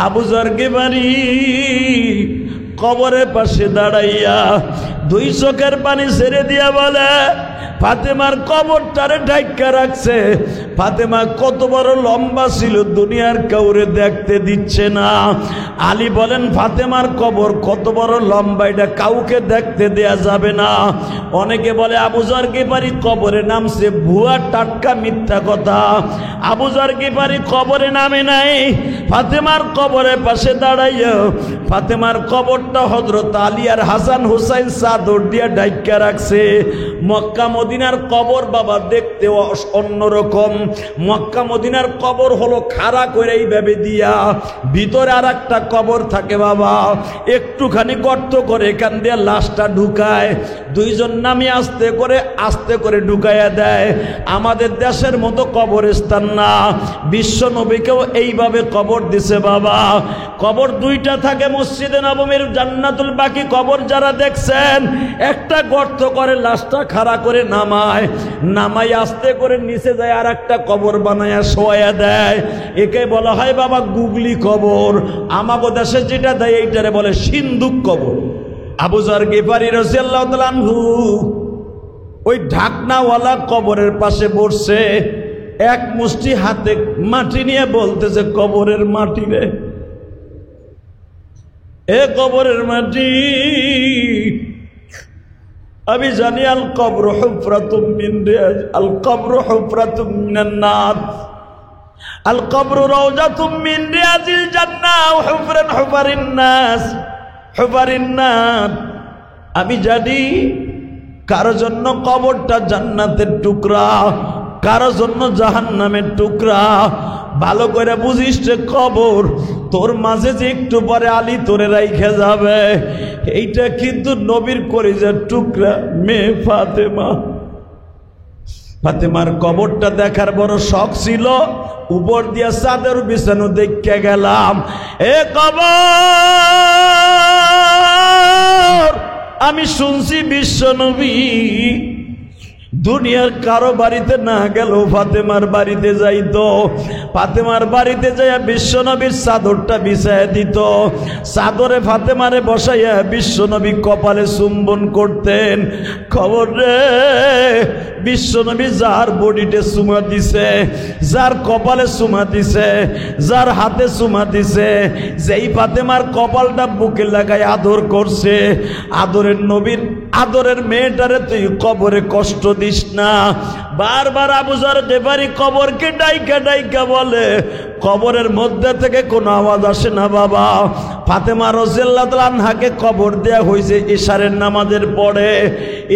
আবু যর গিফারি কবরের পাশে দাঁড়াইয়া দুই চোখের পানি ছেড়ে দিয়া বলে, ফাতেমার কবরটারে ঢাইকা রাখছে। ফাতেমা কত বড় লম্বা ছিল, দুনিয়ার কাউরে দেখতে দিচ্ছে না। আলী বলেন, ফাতেমার কবর কত বড় লম্বা, এটা কাউকে দেখতে দেয়া যাবে না। অনেকে বলে আবু যর গিফারি কবরে নামছে, ভুয়া টাটকা মিথ্যা কথা। আবু যর গিফারি কবরে নামে নাই, ফাতেমার কবরের পাশে দাঁড়াইয়া ফাতেমার কবরটা হযরত আলী আর হাসান হুসাইন চাদর দিয়া ঢাইকা রাখছে। মক্কা মদিনার কবর বাবা দেখতে অন্যরকম। মক্কা মদিনার কবর হলো খাড়া করে এইভাবে দিয়া, ভিতরে আর একটা কবর থাকে বাবা, একটুখানি গর্ত করে এখান দিয়ে লাশটা ঢুকায়, দুইজন নামে আস্তে করে ঢুকাইয়া দেয়। আমাদের দেশের মতো কবরস্থান না, বিশ্ব নবীকেও এইভাবে কবর দিছে বাবা। কবর দুইটা থাকে মসজিদে নববীর জান্নাতুল বাকি কবর যারা দেখছেন, একটা গর্ত করে লাশটা খাড়া করে নামায় আস্তে করে নিচে যায় আর একটা কবর বানায়া শোয়া দেয়। একে বলা হয় বাবা গুগলি কবর। আমাগো দেশে যেটা দেয় এইটারে বলে সিন্দুক কবর। আবু যর গিফারি রাদিয়াল্লাহু তাআলা আনহু ওই ঢাকনাওয়ালা কবরের পাশে বসে এক মুষ্টি হাতে মাটি নিয়ে বলতেছে, কবরের মাটি রে, এ কবরের মাটি, আমি জানি আল কবর হুফরাতুম মিন রিয়াজ, আল কবর হুফরাতুম মিনান নার, আল কবর রাওজাতুম মিন রিয়াজিল জান্নাহ হুফরান হুফারিন নাস হুফারিন নার। আমি জানি কারো জন্য কবরটা জান্নাতের টুকরা, কারো জন্য জাহান্নামের টুকরা। ভালো করে বুঝিস রে, কবর তোর মাঝে যে একটু পরে আলী তোরে রাইখা যাবে, এইটা কিন্তু নবীর কলিজার টুকরা মেয়ে ফাতেমা। ফাতেমার কবরটা দেখার বড় শখ ছিল, উপর দিয়া চাদর বিছানো দেখে গেলাম। এ কবর, আমি শুনছি বিশ্ব নবী দুনিয়ার কারো বাড়িতে না গেল ফাতেমার বাড়িতে যাইতো, ফাতেমার বাড়িতে যাইয়া বিশ্বনবীর চাদরটা বিছাইয়া দিত, চাদরে ফাতেমারে বসাইয়া বিশ্বনবী কপালে চুম্বন করতেন। খবর রে, বিশ্বনবী যার বডিতে চুমা দিছে, যার কপালে চুমা দিছে, যার হাতে চুমা দিছে, যেই ফাতেমার কপালটা বুকে লাগায় আদর করছে, আদরের নবীর আদরের মেয়েটারে তুই কবরে কষ্ট দিস না। বারবার আবু যর গিফারি কবরকে ডাইকা ডাইকা বলে, কবরের মধ্যে থেকে কোনো আওয়াজ আসে না বাবা। ফাতেমা রাদিয়াল্লাহু তাআলা আনহাকে কবর দেয়া হয়েছে ইশারের নামাজের পরে।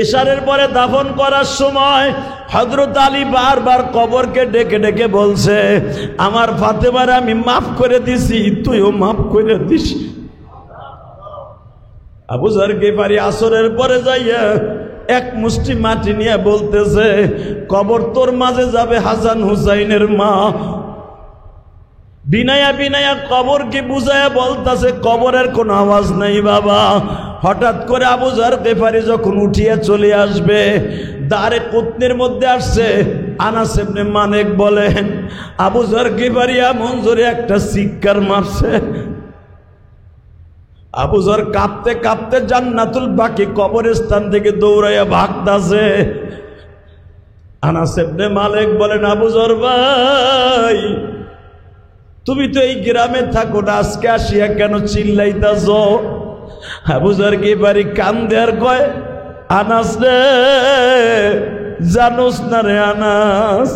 ইশারের পরে দাফন করার সময় হযরত আলী বারবার কবরকে ডেকে ডেকে বলছে, আমার ফাতেমারে আমি মাফ করে দিছি, তুইও মাফ করে দিস। আবু যর গিফারি আসরের পরে যাইয়া এক মুষ্টি মাটি নিয়ে বলতেছে, কবর তোর মাঝে যাবে হাসান হুসাইনের মা। বিনায়া বিনায়া কবরকে বুঝায়া বলতেছে, কবরের কোনো আওয়াজ নাই বাবা। হঠাৎ করে আবু যর গিফারি যখন উঠিয়া চলে আসবে, দারে কুতনির মধ্যে আসছে। আনাস ইবনে মালিক বলেন, আবু যর গিফারি এমন জোরে একটা চিৎকার মারছে, আবু যর কাঁপতে কাঁপতে জান্নাতুল বাকি কবরস্থান থেকে দৌড়াইয়া ভাগতাছে। আনাস ইবনে মালিক বলেন, আবু যর ভাই, তুমি তো এই গ্রামে থাকো না, আজকে আসিয়া কেন চিল্লাইতাছ? আবু যর গিফারি কান্দে আর কয়, আনাস রে, জানোস না রে আনাস,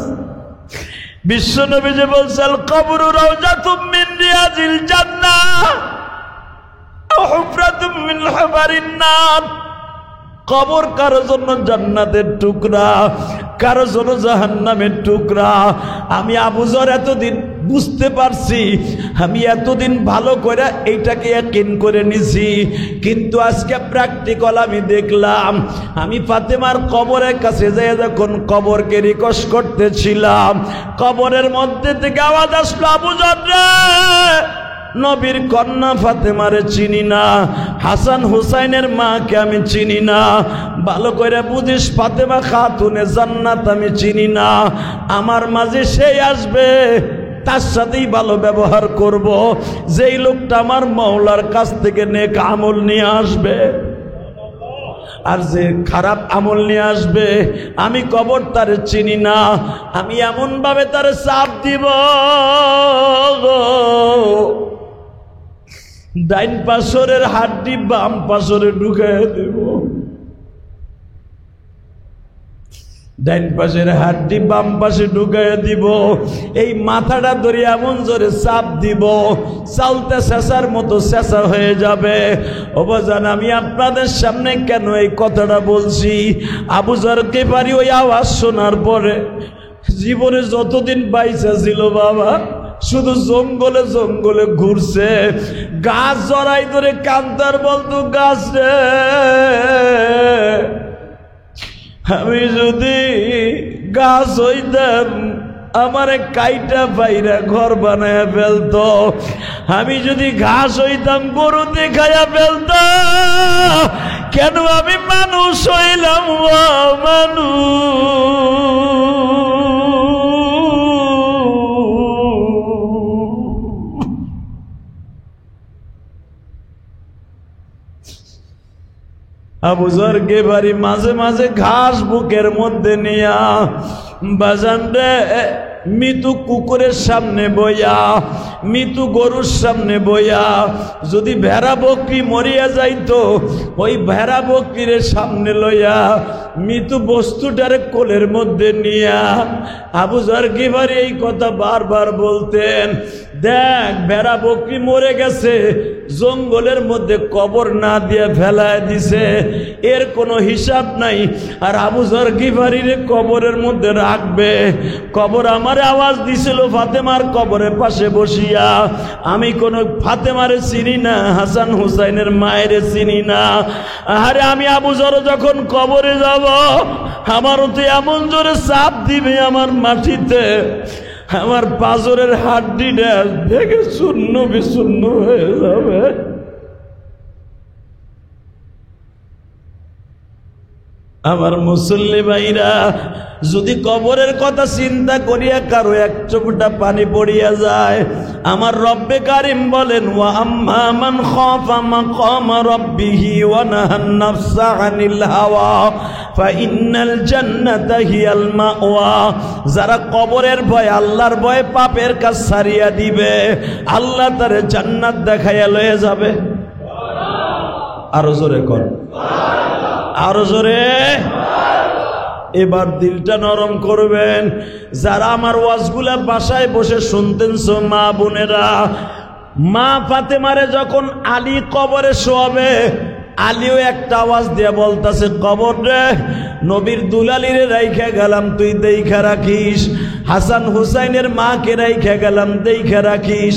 বিশ্বনবী যে বলছে, আল কবরু রাওজাতুম মিন রিয়াজিল জান্নাহ হুফরাতুম মিন হুফারিন নার। কবর কারো জন্য জান্নাতের টুকরা, কারো জন্য জাহান্নামের টুকরা। আমি আবু যর এতদিন বুঝতে পারছি, আমি এতদিন ভালো করে এইটাকে ইয়াকিন করে নিছি, কিন্তু আজকে প্র্যাকটিক্যাল আমি দেখলাম। আমি ফাতেমার কবরের কাছে যাই যখন কবরকে রিকোয়েস্ট করতেছিলাম, কবরের মধ্যে থেকে আওয়াজ আসলো, আবু যর রে, নবীর কন্যা ফাতেমারে চিনি না, হাসান হুসাইনের মাকে আমি চিনি না, ভালো করে বুঝিস ফাতেমা খাতুনে জান্নাত আমি চিনি না, আমার মাঝে সেই আসবে তার সাথেই ভালো ব্যবহার করব, যেই লোকটা আমার মাওলার কাছ থেকে নেক আমল নিয়ে আসবে। আর যে খারাপ আমল নিয়ে আসবে, আমি কবর তারে চিনি না, আমি এমন ভাবে তারে চাপ দিব, ডাইন পাশরের হাড্ডি বাম পাশরে ঢুকাই দেব, ডাইন পাশের হাড্ডি বাম পাশে ঢুকাইয়া দিব, এই মাথাটা ধরে এমন জোরে চাপ দিব, চালতে শেষার মতো শেষা হয়ে যাবে। ও বাজান, আমি আপনাদের সামনে কেন এই কথাটা বলছি? আবু যর গিফারী ওই আওয়াজ শোনার পরে জীবনে যতদিন বাইচা ছিল বাবা, শুধু জঙ্গলে জঙ্গলে ঘুরছে, গাছ জড়াই ধরে কান্তার বলতো, গাছ রে, আমি যদি গাছ হইতাম আমারে কাইটা পাইরা ঘর বানায়া ফেলতো, আমি যদি ঘাস হইতাম গরু দেখাইয়া ফেলতো, কেন আমি মানুষ হইলাম মানুষ? আবু যর গিফারী মাঝে মাঝে ঘাস বুকের মধ্যে নিয়া বাজান রে, মৃত্যু কুকুরের সামনে বইয়া, মৃত্যু গরুর সামনে বইয়া, যদি ভেড়া বকরি মরিয়া যাইতো, ওই ভেড়া বকরির সামনে লইয়া মৃত্যু বস্তুটারে কোলের মধ্যে নিয়া আবু যর গিফারী এই কথা বারবার বলতেন, দেখ ভেড়া বকরি মরে গেছে, জঙ্গলের মধ্যে কবর না দিয়ে ফেলায় দিছে, এর কোনো হিসাব নাই, আর আবু যর গিফারীর কবরের মধ্যে রাখবে। কবর আমার আওয়াজ দিছিল ফাতেমার কবরের পাশে বসিয়া, আমি কোন ফাতেমারে চিনি না, হাসান হুসাইনের মায়ের চিনি না। আরে আমি আবু যর যখন কবরে যাব, আমারও তো এমন জোরে চাপ দিবে আমার মাটিতে, আমার পাজরের হাড্ডিটা ভেঙে শূন্য বিশূন্য হয়ে যাবে। আমার মুসল্লি ভাইরা, যদি কবরের কথা চিন্তা করিয়া কারো এক চোখটা পানি পড়িয়া যায়, আমার রব্বে কারিম বলেন, ওয়া আম্মা মান খাফা মাকাম রাব্বিহি ওয়া নাহান নাফসা আনিল হাওয়া ফাইন্নাল জান্নাতা হিয়াল মাওয়া। যারা কবরের ভয়, আল্লাহর ভয় পাপের কাজ ছাড়িয়া দিবে, আল্লাহ তারে জান্নাত দেখাইয়া লয়ে যাবে। আরো জোরে কর, আরো জোরে। এবার দিলটা নরম করবেন। যারা আমার ওয়াজগুলা বাসায় বসে শুনতেনছো মা বোনেরা, মা ফাতেমারে যখন আলী কবরে শোয়াবে, আলীও একটা আওয়াজ দিয়ে বলতাছে, কবর রে, নবীর দুলালিরে রাইখা গেলাম, তুই দেইখা রাখিস, হাসান হুসাইনের মাকে রাইখা গেলাম, দেইখা রাখিস।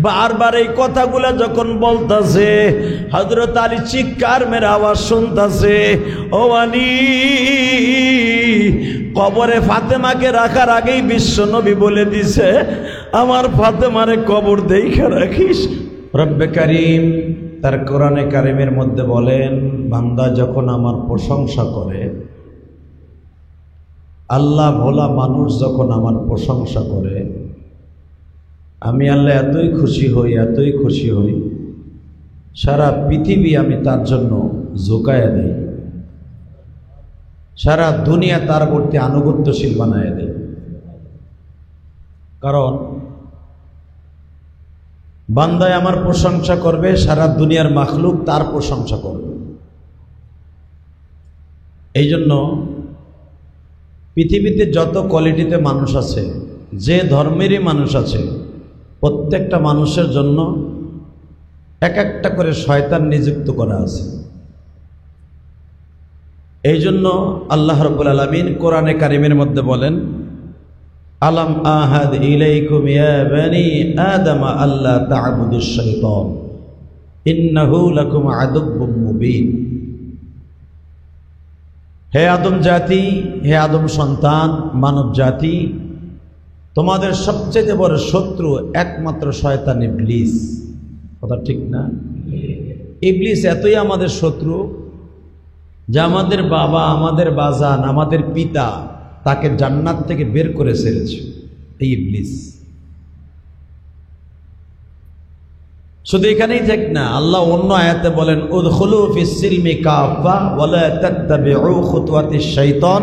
বারবার এই কথাগুলা যখন বলতাছে, হযরত আলী চিৎকার মেরে আওয়াজ শুনতাছে, ও আলী, কবরে ফাতেমাকে রাখার আগেই বিশ্ব নবী বলে দিছে, আমার ফাতেমারে কবর দেইখা রাখিস। রব্বে কারিম তার কোরআনে কারিমের মধ্যে বলেন, বান্দা যখন আমার প্রশংসা করে, আল্লাহ ভোলা মানুষ যখন আমার প্রশংসা করে, আমি আল্লাহ এতই খুশি হই, এতই খুশি হই, সারা পৃথিবী আমি তার জন্য ঝুঁকায়া দেই, সারা দুনিয়া তার প্রতি আনুগত্যশীল বানায় দেয়। কারণ বান্দায় আমার প্রশংসা করবে, সারা দুনিয়ার মাখলুক তার প্রশংসা করবে। এই জন্য পৃথিবীতে যত কোয়ালিটিতে মানুষ আছে, যে ধর্মেরই মানুষ আছে, প্রত্যেকটা মানুষের জন্য এক একটা করে শয়তান নিযুক্ত করা আছে। এই জন্য আল্লাহ রাব্বুল আলামিন কোরআনে কারিমের মধ্যে বলেন, আলাম আহাদ ইলাইকুম ইয়া বানি আদম আল্লা তা'বুদুশ শাইতান ইন্নাহু লাকুম আদুব্বুম মুবিন। হে আদম জাতি, হে আদম সন্তান, মানব জাতি, তোমাদের সবচেয়ে বড় শত্রু একমাত্র শয়তান ইবলিস। কথা ঠিক না? ইবলিস এতই আমাদের শত্রু যে আমাদের বাবা, আমাদের বাজান, আমাদের পিতা তাকে জান্নাত থেকে বের করে ছেড়েছে। এই ইবলিস শুধু এখানেই থাক না, আল্লাহ অন্য আয়াতে বলেন উদখুলু ফিস সিলমি কাফা ওয়া লা তাত্তাবিউ খুতুওয়াতিশ শাইতান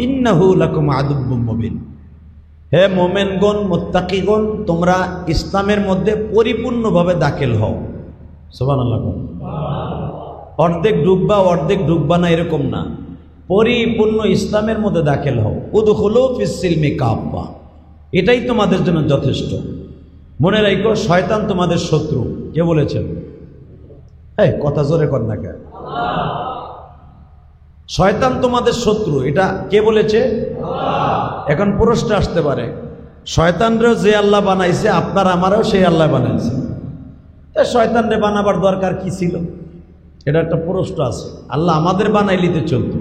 ইন্নাহু লাকুম আদুব্বুম মুবিন। হে মুমিনগণ, মুত্তাকিগণ, তোমরা ইসলামের মধ্যে পরিপূর্ণভাবে দাখিল হও। সুবহানাল্লাহ। অর্ধেক ডুববা না, এরকম না, পরিপূর্ণ ইসলামের মধ্যে দাখিল হও। উদখুলু ফিস সিলমি কাফা, এটাই তোমাদের জন্য যথেষ্ট। মনে রাখো, শয়তান তোমাদের শত্রু। কে বলেছেন? এই কথা জোরে কর না কে? শয়তান তোমাদের শত্রু, এটা কে বলেছে? এখন প্রশ্ন আসতে পারে, শয়তানরেও যে আল্লাহ বানাইছে আপনার আমারও সেই আল্লাহ বানাইছে, শয়তানরে বানাবার দরকার কি ছিল? এটা একটা প্রশ্ন আছে। আল্লাহ আমাদের বানাইলিতে চলতো।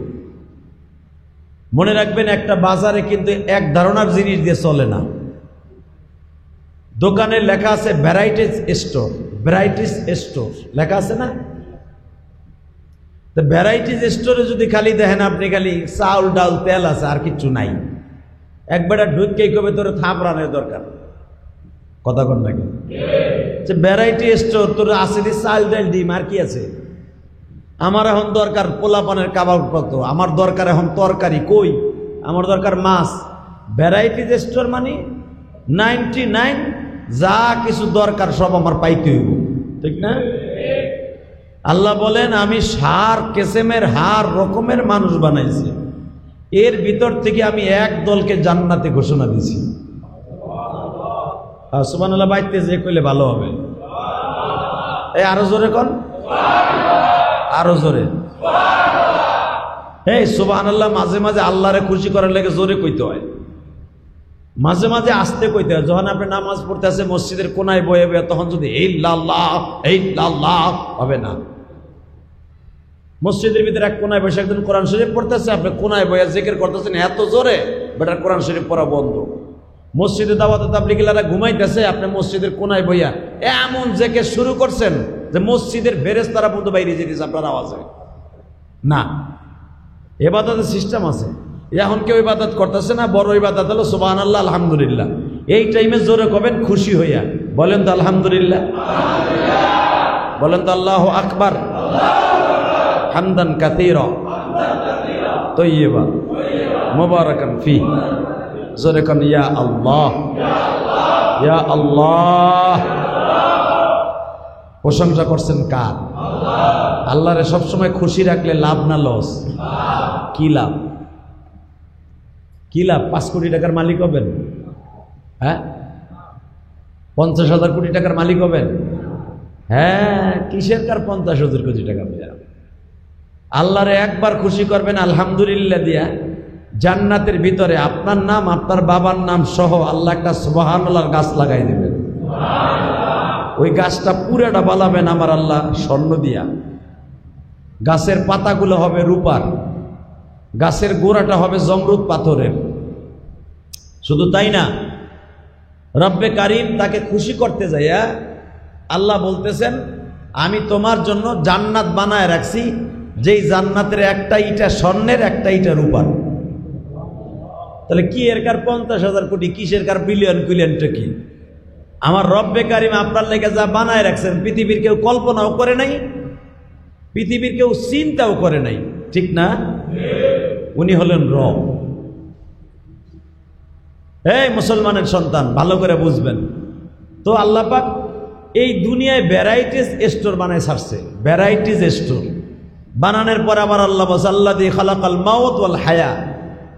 মনে রাখবেন, একটা বাজারে কিন্তু এক ধারণার জিনিস দিয়ে চলে না। দোকানে লেখা আছে ভ্যারাইটিস স্টোর, ভ্যারাইটিস স্টোর লেখা আছে না? তো ভ্যারাইটিস স্টোরে যদি খালি দেখেন আপনি, খালি চাউল ডাল তেল আছে, আর কিচ্ছু নাই, একবারে ঢুককেই কবে তোর থাপড়ানোর দরকার। কথা কন নাকি? যে ভ্যারাইটি স্টোর, তোর আছে চাল ডাল ডিম, আর কি আছে? আমার এখন দরকার পোলাপানের কাবাব কত, আমার দরকার এখন তরকারি কই, আমার দরকার মাছ। ভ্যারাইটিস স্টোর মানে 99 যা কিছু দরকার সব আমার পাইতে হইব, ঠিক না? আল্লাহ বলেন, আমি সার কেসেমের হার রকমের মানুষ বানাইছি, এর ভিতর থেকে আমি এক দলকে জান্নাতে ঘোষণা দিছি। সুবহানাল্লাহ বাইতে যে কইলে ভালো হবে। এই আরো জোরে কোন, আরো জোরে। এই সুবহানাল্লাহ মাঝে মাঝে আল্লাহরে খুশি করার লেগে জোরে কইতে হয়, মাঝে মাঝে আস্তে কইতে হয়। যখন আপনি নামাজ পড়তে আছে মসজিদের কোনায় বয়ে বয়ে, তখন যদি ইল্লাল্লাহ হবে না। মসজিদের ভিতরে এক কোনায় বসে একজন কোরআন শরীফ পড়তেছে, আপনি কোনায় বয়ে জিকির করতেছেন এত জোরে, বেটার কোরআন শরীফ পড়া বন্ধ। মসজিদে দাওয়াতে তাবলীগীরা ঘুমাইতেছে, আপনি মসজিদের কোনায় বইয়া এমন জিকির শুরু করছেন যে মসজিদের ফেরেশতারা পর্যন্ত বাইরে যেতেছে আপনার আওয়াজে। না, ইবাদতের সিস্টেম আছে। এখন কেউ ইবাদত করতেছে না, বড় ইবাদত হলো সুবহানাল্লাহ আলহামদুলিল্লাহ। এই টাইমে জোরে কবেন খুশি হইয়া, বলেন তো আলহামদুলিল্লাহ, বলেন তো আল্লাহু আকবার, হামদান কাসীরা তাইয়্যিবা মুবারাকান ফি। জোরে কোন ইয়া আল্লাহ, ইয়া আল্লাহ। প্রশংসা করছেন কার? আল্লাহরে সবসময় খুশি রাখলে লাভ না লস? কি লাভ? কি লাভ? 5 কোটি টাকার মালিক হবেন? হ্যাঁ, 50,000 কোটি টাকার মালিক হবেন? হ্যাঁ, কিসের কার 50,000 কোটি টাকা? আল্লাহরে একবার খুশি করবেন আলহামদুলিল্লাহ দিয়া, জান্নাতের ভিতরে আপনার নাম আপনার বাবার নাম সহ আল্লাহ একটা সুবহানাল্লাহর গাছ লাগাই দেবেন। ওই গাছটা পুরাটা বানাবেন আমার আল্লাহ স্বর্ণ দিয়া, গাছের পাতাগুলো হবে রূপার, গাছের গোড়াটা হবে জমরুদ পাথরের। শুধু তাই না, রব্বে কারিম তাকে খুশি করতে যাইয়া আল্লাহ বলতেছেন, আমি তোমার জন্য জান্নাত বানায় রাখছি, যেই জান্নাতের একটা ইটা স্বর্ণের, একটা ইটা রূপার। তাহলে কি এর কার 50,000 কোটি, কিসের কার বিলিয়ন কুলিয়নটা কি? আমার রব্বে কারিম আপনার লেগে যা বানায় রাখছেন, পৃথিবীর কেউ কল্পনাও করে নাই, পৃথিবীর কেউ চিন্তাও করে নাই, ঠিক না? উনি হলেন রব। এই মুসলমানের সন্তান, ভালো করে বুঝবেন তো, আল্লাহ পাক এই দুনিয়ায় ভ্যারাইটিস স্টোর বানায় ছাড়ছে। ভ্যারাইটিস স্টোর বানানোর পর আবার আল্লাহ বলছে, আল্লাযী খালাকাল মাউত ওয়াল হায়া,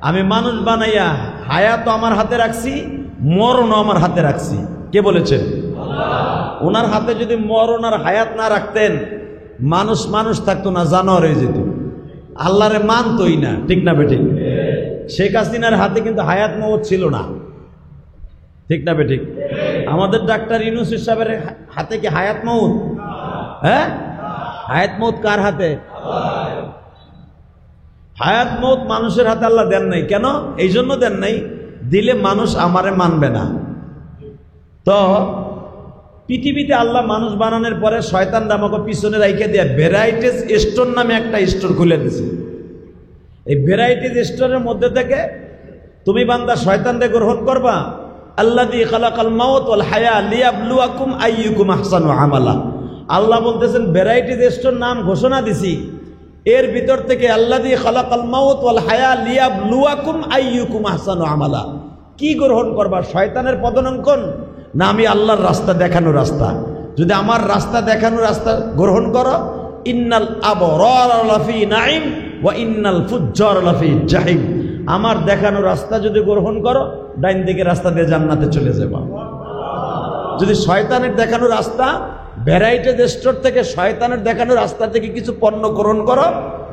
আমি মানুষ বানাইয়া হায়াতও আমার হাতে রাখছি, মরণও আমার হাতে রাখছি। কে বলেছেন? ওনার হাতে যদি মরণ আর হায়াত না রাখতেন, মানুষ মানুষ থাকতো না, জানোয়ার হয়ে যেত, আল্লাহরে মানতই না, ঠিক না বেঠিক? শেখ হাসিনার হাতে কিন্তু হায়াত মওত ছিল না, ঠিক না বেঠিক? আমাদের ডাক্তার ইউনূস সাহেবের হাতে কি হায়াত মওত? হ্যাঁ, হায়াত মওত কার হাতে? হায়াত মওত মানুষের হাতে আল্লাহ দেন নাই। কেন? এই জন্য দেন নাই, দিলে মানুষ আমারে মানবে না। তো পৃথিবীতে আল্লাহ মানুষ বানানোর পরে শয়তান আমাকে পিছনে রাইখে দেয়া ভ্যারাইটিস স্টোর নামে একটা স্টোর খুলে দিয়েছে। এই ভ্যারাইটিস স্টোরের মধ্যে থেকে তুমি বান্দা শয়তানরে গ্রহণ করবা আল্লাযী খালাকাল মাউত ওয়াল হায়া লিয়াবলুয়াকুম আইয়ুকুম আহসানু আমালা। আল্লাহ বলতেছেন ভ্যারাইটি টেস্টের নাম ঘোষণা দিছি, এর ভিতর থেকে আল্লাযী খালাকাল মাউত ওয়াল হায়া লিয়াবলুয়াকুম আইয়ুকুম আহসানু আমালা। কি গ্রহণ করবা, শয়তানের পদাঙ্কন না আমি আল্লাহর রাস্তা দেখানো রাস্তা? যদি আমার রাস্তা দেখানো রাস্তা গ্রহণ করো, ইন্নাল আবরারা লাফি নাঈম ওয়া ইন্নাল ফুজ্জারা লাফি জাহিম। আমার দেখানো রাস্তা যদি গ্রহণ করো, ডাইন দিকে রাস্তা দিয়ে জান্নাতে চলে যাবে। যদি শয়তানের দেখানো রাস্তা, ভ্যারাইটি রেস্টোর থেকে শয়তানের দেখানো রাস্তা থেকে কিছু পণ্য গ্রহণ করো,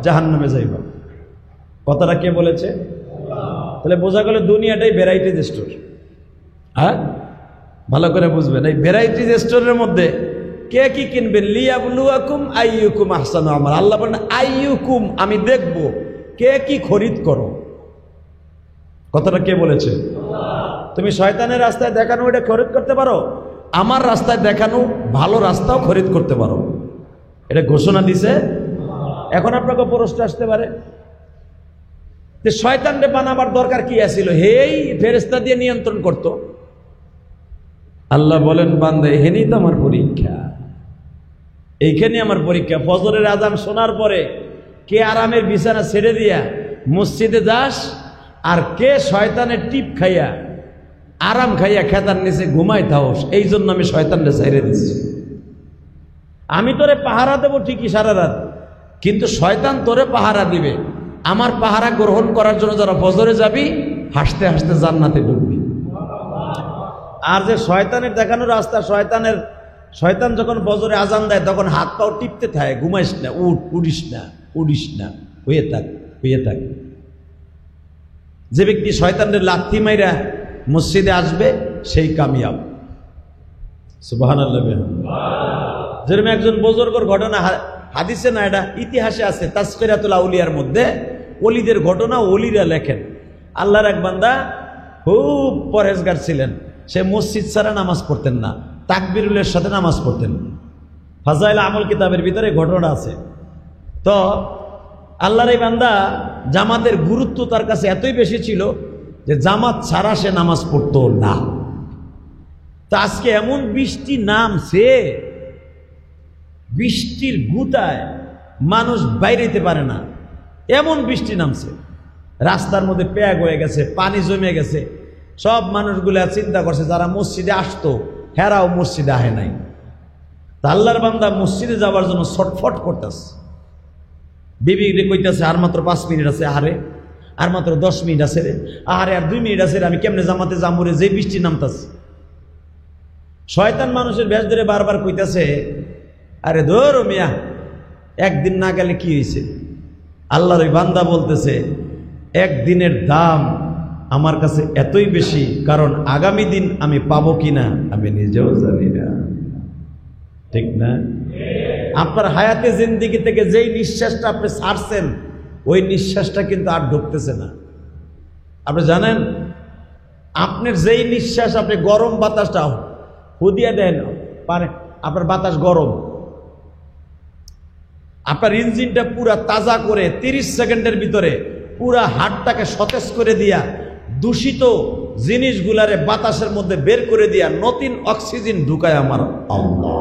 জাহান্নামে যাইবা। কথাটা কে বলেছে? তাহলে বোঝা গেল দুনিয়াটাই ভ্যারাইটি রেস্টোর। হ্যাঁ, ভালো করে বুঝবেন, এই ভ্যারাইটি রেস্টোরের মধ্যে কে কি কিনবেন, লিয়াবলুয়াকুম আইয়ুকুম আহসানু আমালা। আল্লাহ বলেন আইয়ুকুম, আমি দেখব কে কি খরিদ করো। কথাটা কে বলেছে? তুমি শয়তানের রাস্তায় দেখানো এটা খরিদ করতে পারো, আমার রাস্তায় দেখানো ভালো রাস্তাও খরিদ করতে পারো, এটা ঘোষণা দিছে। এখন আপনাকে প্রশ্ন আসতে পারে যে শয়তানরে বানাবার দরকার কি আছিল, হেই ফেরেশতা দিয়ে নিয়ন্ত্রণ করত। আল্লাহ বলেন বান্দা এখানেই তো আমার পরীক্ষা, এইখানে আমার পরীক্ষা। ফজরের আজান শোনার পরে কে আরামের বিছানা ছেড়ে দিয়া মসজিদে যাস, আর কে শয়তানের টিপ খাইয়া আরাম খাইয়া খেতার নিচে ঘুমাই থাকস। এই জন্য আমি শয়তানরে ছেড়ে দিচ্ছি। আমি তোরে পাহারা দেবো ঠিকই সারা রাত, কিন্তু শয়তান তোরে পাহারা দিবে। আমার পাহারা গ্রহণ করার জন্য যারা ফজরে যাবি, হাসতে হাসতে জান্নাতে ঢুকবি। আর যে শয়তানের দেখানো রাস্তা, শয়তান যখন ফজরে আজান দেয় তখন হাত পাও টিপতে থাকে, ঘুমাইস না, উড়িস না, উড়িস না, হয়ে থাক। যে ব্যক্তি শয়তানের লাথি মাইরা মসজিদে আসবে সেই কামিয়াব। সুবহানাল্লাহ। যেরকম একজন বুজুর্গের ঘটনা হাদিসে না, এটা ইতিহাসে আছে, তাজকিরাতুল আউলিয়ার মধ্যে ওলিদের ঘটনা ওলিরা লেখেন। আল্লাহর এক বান্দা খুব পরহেজগার ছিলেন, সে মসজিদ ছাড়া নামাজ পড়তেন না, তাকবীরুলের সাথে নামাজ পড়তেন। ফাজাইল আমল কিতাবের ভিতরে ঘটনা আছে। তো আল্লাহর এই বান্দা জামাতের গুরুত্ব তার কাছে এতই বেশি ছিল যে জামাত ছাড়া সে নামাজ পড়তো না। তা আজকে এমন বৃষ্টি নামছে, বৃষ্টির গুতায় মানুষ বাইরে যেতে পারে না, এমন বৃষ্টি নামছে, রাস্তার মধ্যে প্যাগ হয়ে গেছে, পানি জমে গেছে। সব মানুষগুলা চিন্তা করছে যারা মসজিদে আসতো হেরাও মসজিদে আহে নাই। তা আল্লাহর বান্দা মসজিদে যাওয়ার জন্য ছটফট করতেছে, বিবি কইতেছে আর মাত্র 5 মিনিট আছে, আরে আর মাত্র 10 মিনিট আছে রে, আরে আর 2 মিনিট আছে রে, আমি কেমনে জামাতে যাবো রে, যে বৃষ্টি নামতাছে। শয়তান মানুষের ভেষ ধরে বারবার কইতাছে আরে ধরো মিয়া, একদিন না গেলে কি হয়েছে? আল্লাহর ওই বান্দা বলতেছে একদিনের দাম আমার কাছে এতই বেশি, কারণ আগামী দিন আমি পাবো কিনা আমি নিজেও জানি না। ঠিক না? আপনার হায়াতে জিন্দিগি থেকে যেই নিঃশ্বাসটা আপনি ছাড়ছেন, ওই নিঃশ্বাসটা কিন্তু আর ঢুকতেছে না। আপনি জানেন, আপনার যেই নিঃশ্বাস, আপনি গরম বাতাসটা হুদিয়া দেন পারে, আপনার বাতাস গরম, আপনার ইঞ্জিনটা পুরা তাজা করে 30 সেকেন্ডের ভিতরে পুরা হাড়টাকে সতেজ করে দিয়া, দূষিত জিনিসগুলারে বাতাসের মধ্যে বের করে দিয়া নতুন অক্সিজেন ঢুকায় আমার আল্লাহ।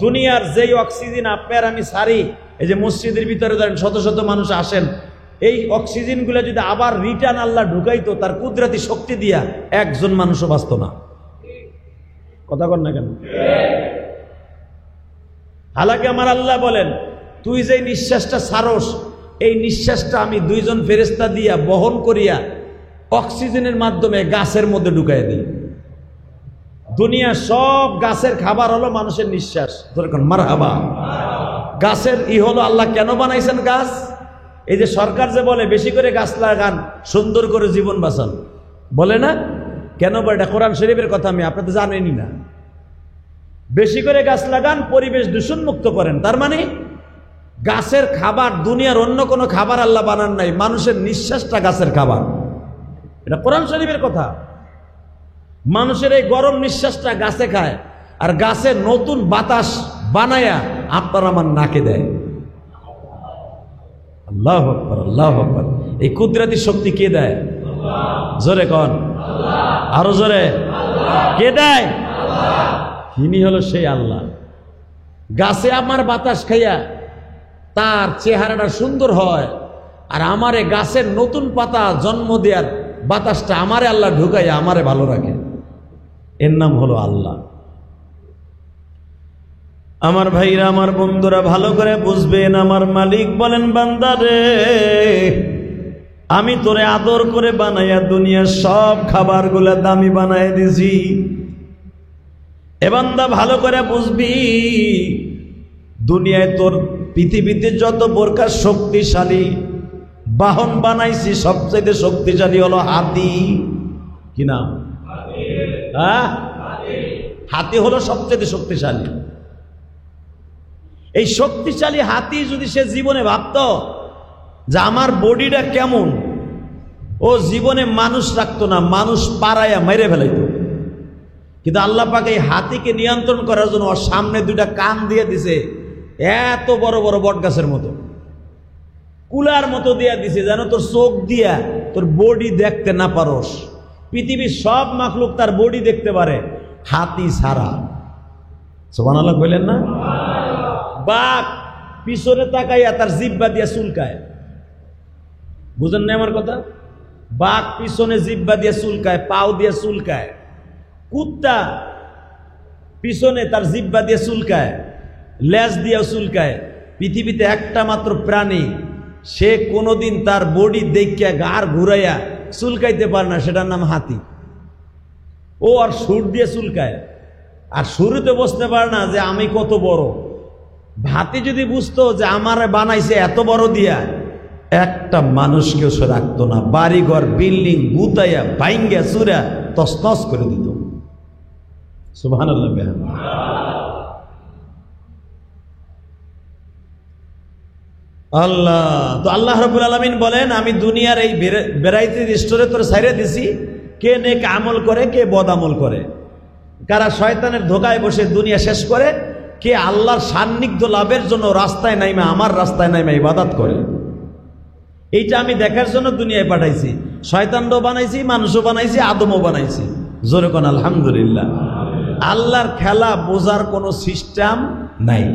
দুনিয়ার যেই অক্সিজেন আপনার আমি সারি, এই যে মসজিদের ভিতরে ধরেন শত শত মানুষ আসেন, এই অক্সিজেনগুলো যদি আবার রিটার্ন আল্লাহ ঢুকাইতো তার কুদরতি শক্তি দিয়া, একজন মানুষও বাঁচত না। কথা কন না কেন? হালাকি আমার আল্লাহ বলেন তুই যে নিঃশ্বাসটা ছাড়স, এই নিঃশ্বাসটা আমি 2 জন ফেরেশতা দিয়া বহন করিয়া অক্সিজেনের মাধ্যমে গাছের মধ্যে ঢুকাই দিই। দুনিয়া সব গাছের খাবার হলো মানুষের নিঃশ্বাস। ধরেন মারহাবা, গাছের হলো আল্লাহ কেন বানাইছেন গাছ? এই যে সরকার যে বলে বেশি করে গাছ লাগান, সুন্দর করে জীবন বাঁচান, বলে না কেন? এটা কোরআন শরীফের কথা, আমি আপনি তো জানেনই না। বেশি করে গাছ লাগান, পরিবেশ দূষণ মুক্ত করেন। তার মানে গাছের খাবার, দুনিয়ার অন্য কোনো খাবার আল্লাহ বানান নাই, মানুষের নিঃশ্বাসটা গাছের খাবার। এটা কোরআন শরীফের কথা। মানুষের এই গরম নিঃশ্বাসটা গাছে খায়, আর গাছে নতুন বাতাস বানায়া আপনার আমার নাকে দেয়। আল্লাহু আকবার, আল্লাহু আকবার। এই কুদরতি শক্তি কে দেয়? জোরে কন। আরো জোরে, কে দেয়? তিনি হলো সেই আল্লাহ। গাছে আমার বাতাস খাইয়া তার চেহারাটা সুন্দর হয়, আর আমারে গাছের নতুন পাতা জন্ম দেওয়ার বাতাসটা আমারে আল্লাহ ঢুকাইয়া আমারে ভালো রাখে। এর নাম হলো আল্লাহ। আমার ভাইরা, আমার বন্ধুরা ভালো করে বুঝবেন, আমার মালিক বলেন, বান্দা রে, আমি তোরে আদর করে বানাইয়া দুনিয়ার সব খাবারগুলা দামি বানাই দিছি। এ বান্দা ভালো করে বুঝবি, দুনিয়ায় তোর পৃথিবীতে যত প্রকার শক্তিশালী বাহন বানাইছি, সবচেয়ে শক্তিশালী হলো হাতি। কি নাম? হ্যাঁ, হাতি হলো সবচেয়ে শক্তিশালী। এই শক্তিশালী হাতি যদি সে জীবনে ভাবত যে আমার বডিটা কেমন, ও জীবনে মানুষ রাখতো না, মানুষ পাড়াইয়া মেরে ফেলাইতো। কিন্তু আল্লাহ পাক এই হাতিকে নিয়ন্ত্রণ করার জন্য ওর সামনে দুইটা কান দিয়ে দিছে, এত বড় বড় বট গাছের মতো, কুলার মতো দিয়া দিছে, যেন তোর চোখ দিয়া তোর বডি দেখতে না পারোস। পৃথিবীর সব মাখলুক তার বডি দেখতে পারে, হাতি ছাড়া। সুবহানাল্লাহ বললেন না? বাঘ পিছনে তাকাইয়া তার জিহ্বা দিয়া চুলকায়। বুঝেন না আমার কথা? বাঘ পিছনে জিহ্বা দিয়া চুলকায়, পাও দিয়া চুলকায়। কুত্তা পিছনে তার জিহ্বা দিয়ে চুলকায়, লেজ দিয়ে চুলকায়। পৃথিবীতে একটা মাত্র প্রাণী সে কোনোদিন তার বডি দেখিয়া গাড় ঘুরাইয়া চুলকাইতে পারে না, সেটার নাম হাতি। ও আর সুর দিয়ে চুলকায়, আর শুরুতে বুঝতে পারে না যে আমি কত বড়। হাতি যদি বুঝতো যে আমারে বানাইছে এত বড় দিয়া, একটা মানুষকেও সে রাখতো না, বাড়িঘর বিল্ডিং গুতাইয়া ভাইঙ্গা চুরা তছনছ করে দিত। সুবহানাল্লাহ। আল্লাহ তো আল্লাহ রাব্বুল আলামিন বলেন, আমি দুনিয়ার এই ভ্যারাইটি স্টোরে তোর ছাইরে দিছি, কে নেক আমল করে, কে বদ আমল করে, কারা শয়তানের ধোকায় বসে দুনিয়া শেষ করে, কে আল্লাহর সান্নিধ্য লাভের জন্য রাস্তায় নাইমা, আমার রাস্তায় নাইমা ইবাদত করে। এইটা আমি দেখার জন্য দুনিয়ায় পাঠাইছি। শয়তানও বানাইছি, মানুষও বানাইছি, আদমও বানাইছি। জোরে কোন আলহামদুলিল্লাহ। আল্লাহর খেলা বোঝার কোনো সিস্টেম নাই।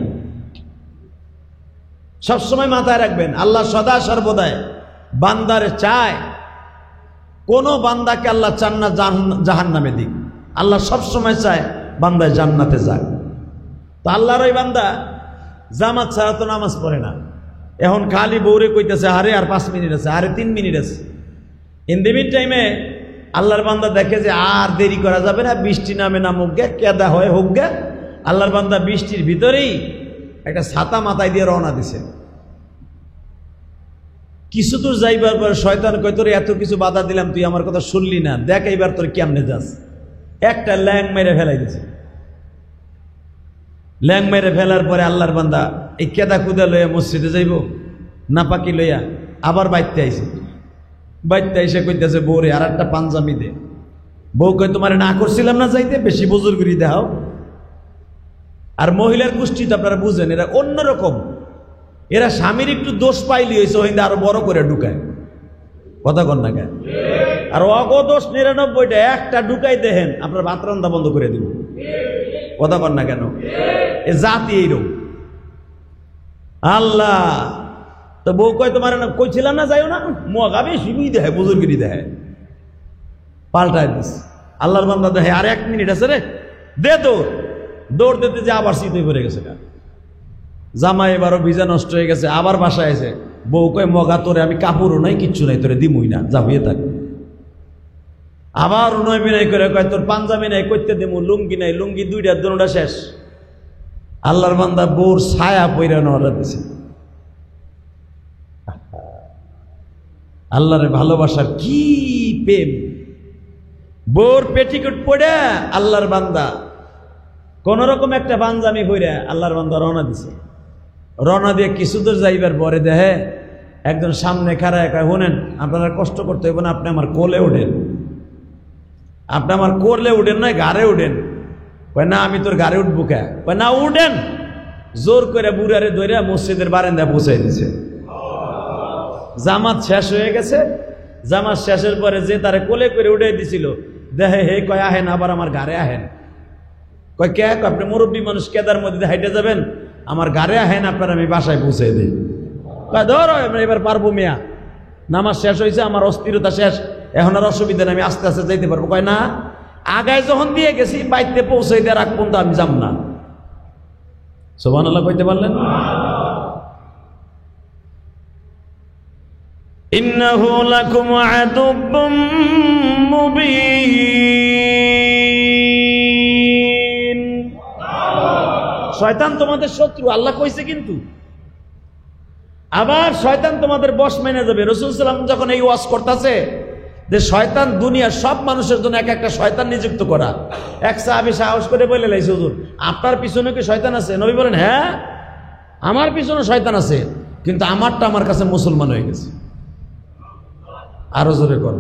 সবসময় মাথায় রাখবেন, আল্লাহ সদা সর্বদাই বান্দারে চায়, কোন বান্দাকে আল্লাহ চান না জাহান্নামে দিক। আল্লাহ সবসময় চায় বান্দায় জান্নাতে যাক। তো আল্লাহর ওই বান্দা জামাত ছাড়া তো নামাজ পড়ে না। এখন খালি বৌরে কইতেছে, আরে আর 5 মিনিট আছে, আরে 3 মিনিট আছে। ইন দি মিন টাইমে আল্লাহর বান্দা দেখে যে আর দেরি করা যাবে না, বৃষ্টি নামে নামুক গে, কেদা হয়ে হোক গে। আল্লাহর বান্দা বৃষ্টির ভিতরেই একটা ছাতা মাথায় দিয়ে রওনা দিছে। কিছু দূর যাইবার পর শয়তান কয়, তোর এত কিছু বাধা দিলাম, তুই আমার কথা শুনলি না, দেখ এইবার তোর কেমনে যাস। একটা ল্যাং মেরে ফেলাই দিছে। ল্যাং মেরে ফেলার পরে আল্লাহর বান্দা এই কেদা কুদা লইয়া মসজিদে যাইব, না পাকি লইয়া আবার বাইতে আইছে। বাইতে এসে কইতেছে, বউরে আর একটা পাঞ্জাবি দে। বউ কয়, তোমার না করছিলাম না যাইতে, বেশি বুজুর্গি দেখাও। আর মহিলার গোষ্ঠী তো আপনারা বুঝেন, এরা অন্যরকম। এরা স্বামীর একটু দোষ পাইলি হয়েছে, ওই আরো বড় করে ঢুকায়। কথা কন না কেন? আর অগদোষ 99টা, একটা ঢুকাই দেখেন আপনার ভাত রান্না বন্ধ করে দিব। কথা কন না কেন? এ জাতি এইরকম। আল্লাহ তো বউ কয়, তোমার কইছিলাম না যাইও না, মগাবে শিবুই দেয়, বুজুর্গিরি দেয়, পাল্টায় দিস। আল্লাহর বান্দা দেখে আর 1 মিনিট আছে রে, দে দৌড়। দৌড় দিতে যে আবার শীত হয়ে পড়ে গেছে। জামা এবারও ভিজা নষ্ট হয়ে গেছে, আবার বাসায় এসে বউ কয়, মগা তোরে আমি কাপড়ও নাই, কিচ্ছু নাই, তোরে দিমুই না, যা হয়ে থাক। আবার উনয় বিনয় করে কয়, তোর পাঞ্জাবি নাই, করতে দিমু, লুঙ্গি নাই, লুঙ্গি 2টা, দুটা শেষ। আল্লাহর বান্দা বউর ছায়া পইরা নেওয়াটা দিছে। আল্লাহরে ভালোবাসার কি প্রেম! বউর পেটিকোট পড়ে আল্লাহর বান্দা কোন রকম একটা পাঞ্জাবি পরে আল্লাহর বান্দা রওনা দিছে। রওনা দিয়ে কিছু দূর যাইবার পরে দেখে একজন সামনে খাড়ায় কয়, শুনেন, আপনারা কষ্ট করতে হইব না, আপনি আমার কোলে উঠেন। আপনি আমার কোলে উঠেন, নয় গাড়ে উঠেন। কয়, না আমি তোর গাড়ি উঠবো কে? কয়, না উঠেন। জোর করে বুড়ারে ধরে মসজিদের বারান্দায় পৌঁছাই দিছে। জামাত শেষ হয়ে গেছে। জামাত শেষের পরে যে তারে কোলে করে উঠে দিছিল, দেহে হে কয় আহেন, আবার আমার ঘরে আহেন। কয় কে? আপনি মুরব্বী মানুষ, কেদার মধ্যে হাইটে যাবেন, আমার ঘরে আহেন, আপনার আমি বাসায় পৌঁছে দিই। কয় ধরো এবার পারবো মিয়া, নামাজ শেষ হয়েছে, আমার অস্থিরতা শেষ, এখন আর অসুবিধা নেই, আমি আস্তে আস্তে যাইতে পারবো। কয় না, আগায় যখন দিয়ে গেছি বাইতে পৌঁছে দেওয়ার আগ পর্যন্ত আমি যাব না। সুবহানাল্লাহ কইতে পারলেন? ইন্নাহু লাকুম আদুব্বুম মুবিন। শয়তান তোমাদের শত্রু, আল্লাহ কইছে। কিন্তু আবার শয়তান তোমাদের বশ মেনে যাবে। রাসূল সাল্লাল্লাহু আলাইহি ওয়াসাল্লাম যখন এই ওয়াজ করতেছে যে শয়তান দুনিয়ার সব মানুষের জন্য এক একটা শয়তান নিযুক্ত করা, এক সাহাবী সাহস করে বলে লাইছে, হুজুর আপনার পিছনে কি শয়তান আছে? নবী বলেন, হ্যাঁ আমার পিছনে শয়তান আছে, কিন্তু আমারটা আমার কাছে মুসলমান হয়ে গেছে। আরো জোরে কর।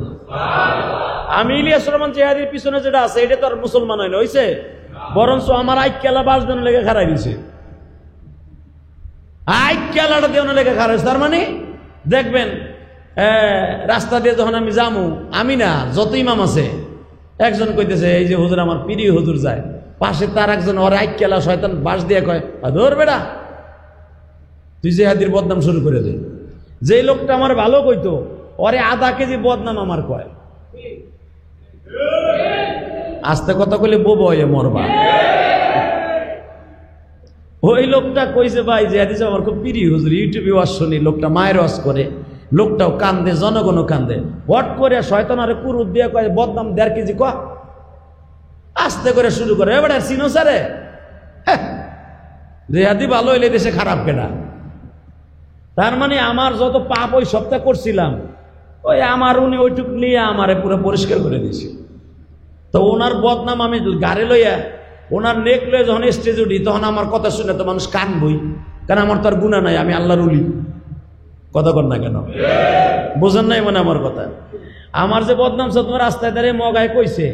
আমি ইলিয়াস রহমান জিহাদির পিছনে যেটা আছে এটা তো আর মুসলমান হয়নি, হইছে, বরঞ্চ আমার আইক্যালা বাসদানো লেগে খারাই দিছে, আইক্যালাটা দেওয়ানো লেগে খারাই। তার মানে দেখবেন রাস্তা দিয়ে যখন আমি যামু, আমি না যত ইমাম আছে, একজন কইতেছে এই যে হুজুর আমার প্রিয় হুজুর যায়, পাশে তার একজন ওর আইক্যালা শয়তান বাস দিয়ে কয়, ধর বেটা তুই জিহাদির বদনাম শুরু করে দে। যে লোকটা আমার ভালো কইতো ওরে আধা কেজি বদনাম আমার কয়। আস্তে কথা কইলে বোবা হয়ে মরবা। ওই লোকটা কইছে ভাই জিহাদি আমার খুব প্রিয় হুজুর, ইউটিউবে ওয়াজ শুনি, লোকটা মায়ের ওয়াজ করে, লোকটাও কান্দে, জনগণও কান্দে। হট করে শয়তান আরে কুরুত দিয়ে কয় বদনাম 1.5 কেজি কয়, আস্তে করে শুরু করে, এবারে চিনো সারে জিহাদি ভালো হইলে দেশে খারাপ কেনা। তার মানে আমার যত পাপ ওই সপ্তাহ করছিলাম, ওই আমার উনি ওইটুক নিয়ে আমারে পুরো পরিষ্কার করে দিয়েছে। তো ওনার বদনাম আমি গাড়ি লইয়া, ওনার নেক লইয়া যখন স্টেজ উঠি, তখন আমার কথা শুনে তো মানুষ কানবই, কারণ আমার তো আর গুনাহ নাই, আমি আল্লাহর ওলি। কথা কর না কেন? বোঝেন নাই মানে আমার কথা? আমার যে বদনাম তোমার রাস্তায় দাঁড়িয়ে মগায় কইছে,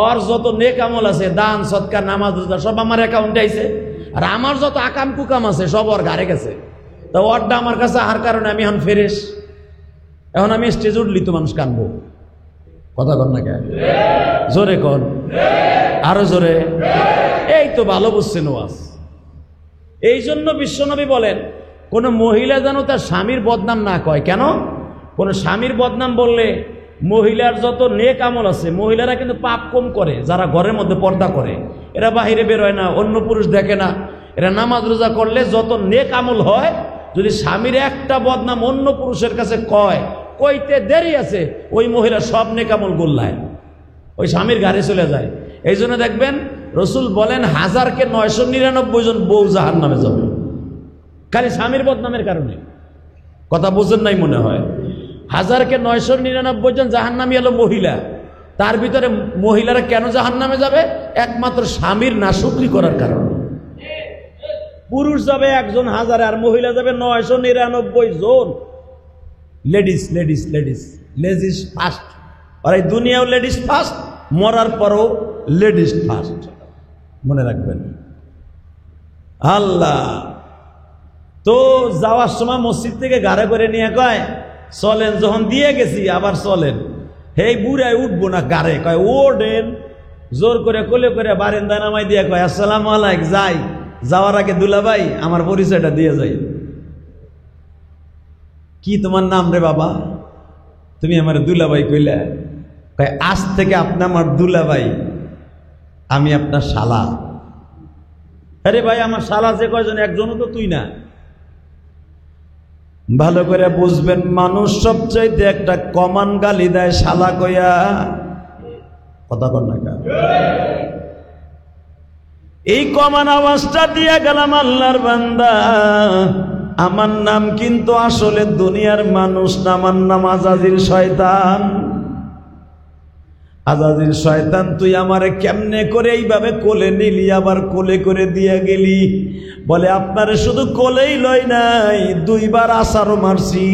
ওর যত নেক আমল আছে, দান সৎকার নামাজ রোজা সব আমার অ্যাকাউন্টে আইছে, আর আমার যত আকাম কুকাম আছে সব ওর ঘাড়ে গেছে। তো ওরটা আমার কাছে আহার কারণে আমি এখন ফেরেস, এখন আমি স্টেজ উঠলি তো মানুষ কানবো। কথা কর না কেন? জোরে কর, আরো জোরে। এই তো ভালো বুঝছেন ওয়াজ। এই জন্য বিশ্বনবী বলেন কোন মহিলা যেন তার স্বামীর বদনাম না কয়। কেন? কোন স্বামীর বদনাম বললে মহিলার যত নেক আমল আছে, মহিলারা কিন্তু পাপ কম করে, যারা ঘরের মধ্যে পর্দা করে, এরা বাহিরে বেরোয় না, অন্য পুরুষ দেখে না, এরা নামাজ রোজা করলে যত নেক আমল হয়, যদি স্বামীর একটা বদনাম অন্য পুরুষের কাছে কয়, কইতে দেরি আছে, ওই মহিলা সব নেক আমল গোল্লায় ওই স্বামীর ঘাড়ে চলে যায়। এই জন্য দেখবেন রসুল বলেন 1000কে 999 জন বউ জাহান্নামে যাবে, খালি স্বামীর বদনামের কারণে। কথা বুঝেন নাই মনে হয়? 1000কে 999 জন জাহান্নামী হলো মহিলা। তার ভিতরে মহিলারা কেন জাহান্নামে যাবে? একমাত্র স্বামীর নাশুকরি করার কারণে। পুরুষ যাবে 1 জন 1000, আর মহিলা যাবে 999 জন। Ladies ladies ladies ladies first. আর এই দুনিয়াও লেডিস ফার্স্ট, মরার পরও লেডিস ফার্স্ট, মনে রাখবেন। আল্লাহ তো যাওয়ার সময় মসজিদ থেকে গাড়ি করে নিয়ে কয় চলেন, যখন দিয়ে গেছি আবার চলেন। হেই বুড়ায় উঠবো না গাড়ে, কয় ওঠেন। জোর করে কোলে করে বারান্দা নামাই দিয়ে কয় আসসালামু আলাইকুম, যাই। যাওয়ার আগে দুলাভাই আমার পরিচয়টা দিয়ে যাই। কি তোমার নাম রে বাবা? তুমি আমার দুলাভাই কইলে? কয় আজ থেকে আপনি আমার দুলাভাই, আমি আপনার শালা। আরে ভাই আমার শালা যে কয়জন, একজনও তো তুই না। ভালো করে বুঝবেন, মানুষ সবচাইতে একটা কমান গালি দেয় শালা কইয়া। কথা কর না কেন? এই কমান আওয়াজটা দিয়ে গেলাম আল্লাহর বান্দা, আমার নাম কিন্তু আসলে দুনিয়ার মানুষ না, আমার নাম আজাজিল শয়তান। আজাজিল শয়তান, তুই আমারে কেমনে করে এইভাবে কোলে নিলি, আবার কোলে করে দিয়ে গেলি? বলে আপনারে শুধু কোলেই লই নাই, 2 বার আছাড়ও মারছি।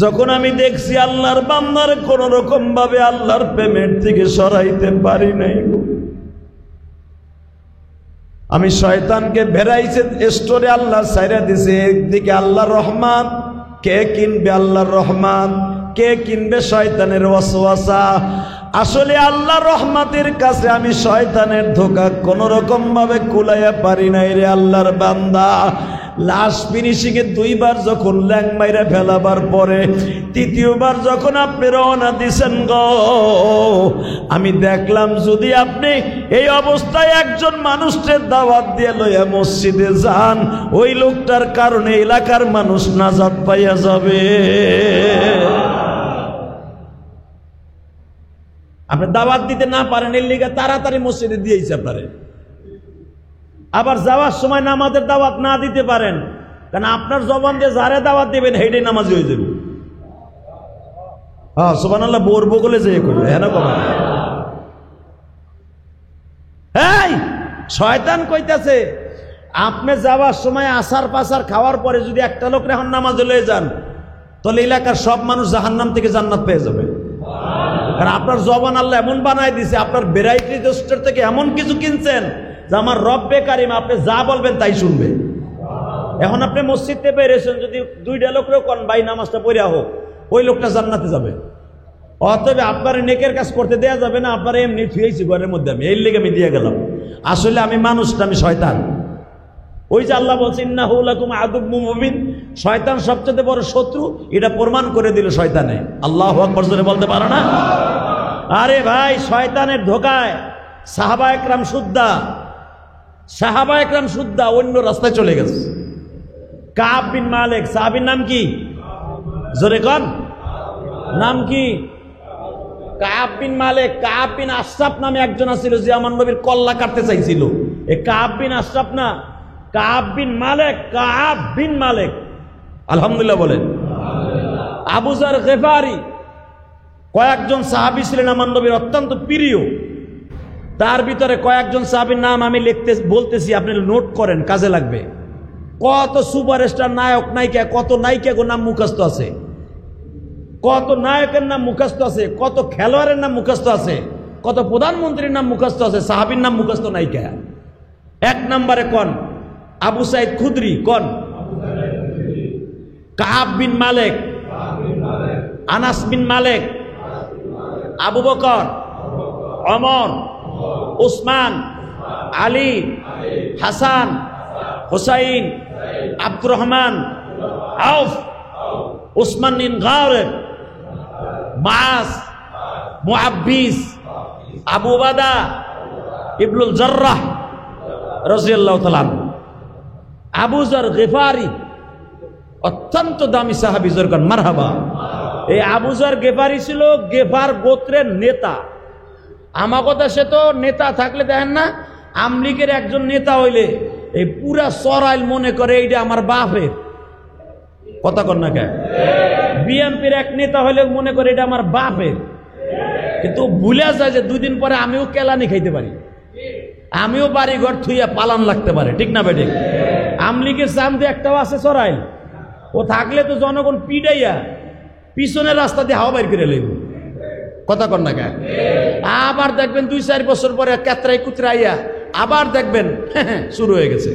যখন আমি দেখছি আল্লাহর বান্দার কোন রকম ভাবে আল্লাহর প্রেমের থেকে সরাইতে পারি নাই, আমি শয়তানকে ভেরাইছে স্টোরে আল্লাহ ছাইরা দিছে। একদিকে আল্লাহর রহমান, কে কিনবে আল্লাহর রহমান, কে কিনবে শয়তানের ওয়াসওয়াসা? আসলে আল্লাহ রহমতের কাছে আমি শয়তানের ধোঁকা কোন রকম ভাবে কুলাইয়া পারি নাই রে আল্লাহর বান্দা। লাশ ফিনিশিং এ 2 বার যখন ল্যাং মাইরা ফেলাবার পরে 3য়বার যখন আপনি রওনা দিছেন গো, আমি দেখলাম যদি আপনি এই অবস্থায় একজন মানুষকে দাওয়াত দিয়ে লইয়া মসজিদে যান, ওই লোকটার কারণে এলাকার মানুষ নাজাত পাইয়া যাবে। আপনি দাওয়াত দিতে না পারেন, এর লিগে তাড়াতাড়ি মসজিদে দিয়েছে আপনারে। আবার যাওয়ার সময় নামাজের দাওয়াত না দিতে পারেন, কারণ আপনার জবান দিয়ে যারে দাওয়াত দিবেন হেইটাই নামাজি হয়ে যাবে। হ্যাঁ সুবহানাল্লাহ, বোর বগলে যেয়ে করবে হ্যাঁ না কমা। এই শয়তান কইতাছে আপনি যাওয়ার সময় আসার পাসার খাওয়ার পরে যদি একটা লোক এখন নামাজে লয়ে যান, তাহলে এলাকার সব মানুষ জাহান্নাম থেকে জান্নাত পেয়ে যাবে। কারণ আপনার জবান আল্লাহ এমন বানায় দিছে, আপনার ভ্যারাইটি স্টোর থেকে এমন কিছু কিনছেন যে আমার রব্বে কারিম আপনি যা বলবেন তাই শুনবে। এখন আপনি মসজিদ থেকে বেরিয়েছেন, যদি 2টা লোকরেও কোন ভাই নামাজটা পড়িয়া হোক, ওই লোকটা জান্নাতে যাবে। অতএব আপনার নেকের কাজ করতে দেয়া যাবে না, আপনার এমনি থুয়েছি ঘরের মধ্যে, আমি এই লেগে আমি দিয়ে গেলাম। আসলে আমি মানুষ না, আমি শয়তান। ওই যে আল্লাহ বলছেন ইন্নাহু লাকুম আদুব্বুম মুবিন, শয়তান সবচেয়ে বড় শত্রু, এটা প্রমাণ করে দিল শয়তানে। আল্লাহু আকবার জোরে বলতে পারো না? আরে ভাই শয়তানের ধোকায় সাহাবা একরাম সুদ্দা অন্য রাস্তায় চলে গেছে। কাব বিন মালিক, সাহাবীর নাম কি? জোরে কন, নাম কি? কাব বিন মালিক। কাব বিন আশরাফ নামে একজন ছিল যে আমার নবীর কল্লা কাটতে চাইছিল। এই কাব বিন আশরাফ না, কাব বিন মালিক, কাব বিন মালিক। আলহামদুলিল্লাহ বলেন। আবু যার গিফারি, কয়েকজন সাহাবী ছিলেন আমার নবীর অত্যন্ত প্রিয়। তার ভিতরে কয়েকজন সাহাবীর নাম আমি বলতেছি, আপনি নোট করেন, কাজে লাগবে। কত সুপারস্টার নায়ক নায়িকা, কত নায়িকার নাম মুখস্থ আছে, কত নায়কের নাম মুখস্থ আছে, কত খেলোয়াড়ের নাম মুখস্থ আছে, কত প্রধানমন্ত্রীর নাম মুখস্থ আছে, সাহাবীর নাম মুখস্থ নায়িকা। 1 নম্বরে কোন? আবু সাইদ খুদরি। কোন? কাব বিন মালিক, আনাস বিন মালিক, আবু বকর, ওমর, উসমান, আলী, হাসান, হুসাইন, আব্দুর রহমান, আউফ, উসমান বিন গাওরেব, মাস, মুআব্বিস, আবু উবাদা ইবনুল জাররাহ রাদিয়াল্লাহু তাআলা। আবু যার গিফারি অত্যন্ত দামি সাহাবী, জোরকান মারহাবা। এই আবু যার গিফারি ছিল গেফার গোত্রের নেতা। আমাগো দেশে তো নেতা থাকলে দেখেন না, আমলিগের একজন নেতা হইলে এই পুরা সরাইল মনে করে এইটা আমার বাপের কথা। কর না কে? বিএনপির এক নেতা হইলে মনে করে এটা আমার বাপের, কিন্তু ভুলে যায় যে 2 দিন পরে আমিও কেলানি খাইতে পারি, আমিও বাড়ি ঘর থুইয়া পালান লাগতে পারে। ঠিক না বেঠিক? আমলিগের সামনে একটাও আছে সরাইল, ও থাকলে তো জনগণ পিডাইয়া পিছনের রাস্তা দিয়ে হাওয়া বাইর করে লইব। কথা কর না কে? আবার দেখবেন 2-4 বছর পরে কেতরাই কুতরাইয়া আবার দেখবেন শুরু হয়ে গেছে।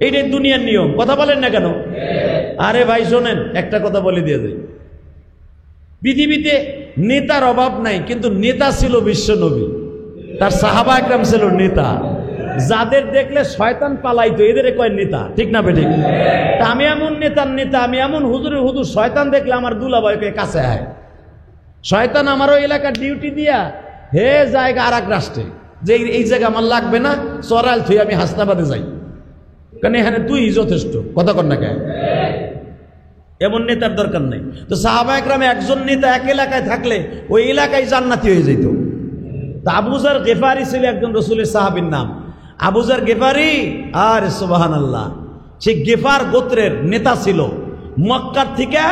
এইটাই দুনিয়ার নিয়ম। কথা বলেন না কেন? আরে ভাই শোনেন, একটা কথা বলে দিয়ে যাই, পৃথিবীতে নেতার অভাব নাই, কিন্তু নেতা ছিল বিশ্ব নবী, তার সাহাবা একরাম ছিল নেতা। যাদের দেখলে শয়তান পালাইতো এদের কয় নেতা। ঠিক না বেঠিক? তা আমি এমন নেতার নেতা, আমি এমন হুজুরের হুজুর, শয়তান দেখলে আমার দুলাভাইকে কাছে আয়। শয়তান আমারও এলাকার ডিউটি দিয়া হে জায়গা আর এক রাষ্ট্রে, যে এই জায়গা আমার লাগবে না, সরাইল থুই আমি হাসনাবাদে যাই, কারণ এখানে তুই যথেষ্ট। কথা কর না কে? এমন নেতার দরকার নেই। তো সাহাবা একরামে একজন নেতা এক এলাকায় থাকলে ওই এলাকায় জান্নাতি হয়ে যেত। তা আবু যার গিফারি ছিল একজন রাসূলের সাহাবীর নাম আবু যার গিফারি। আর সুবহানাল্লাহ, সে গিফার গোত্রের নেতা ছিল। মক্কার থেকে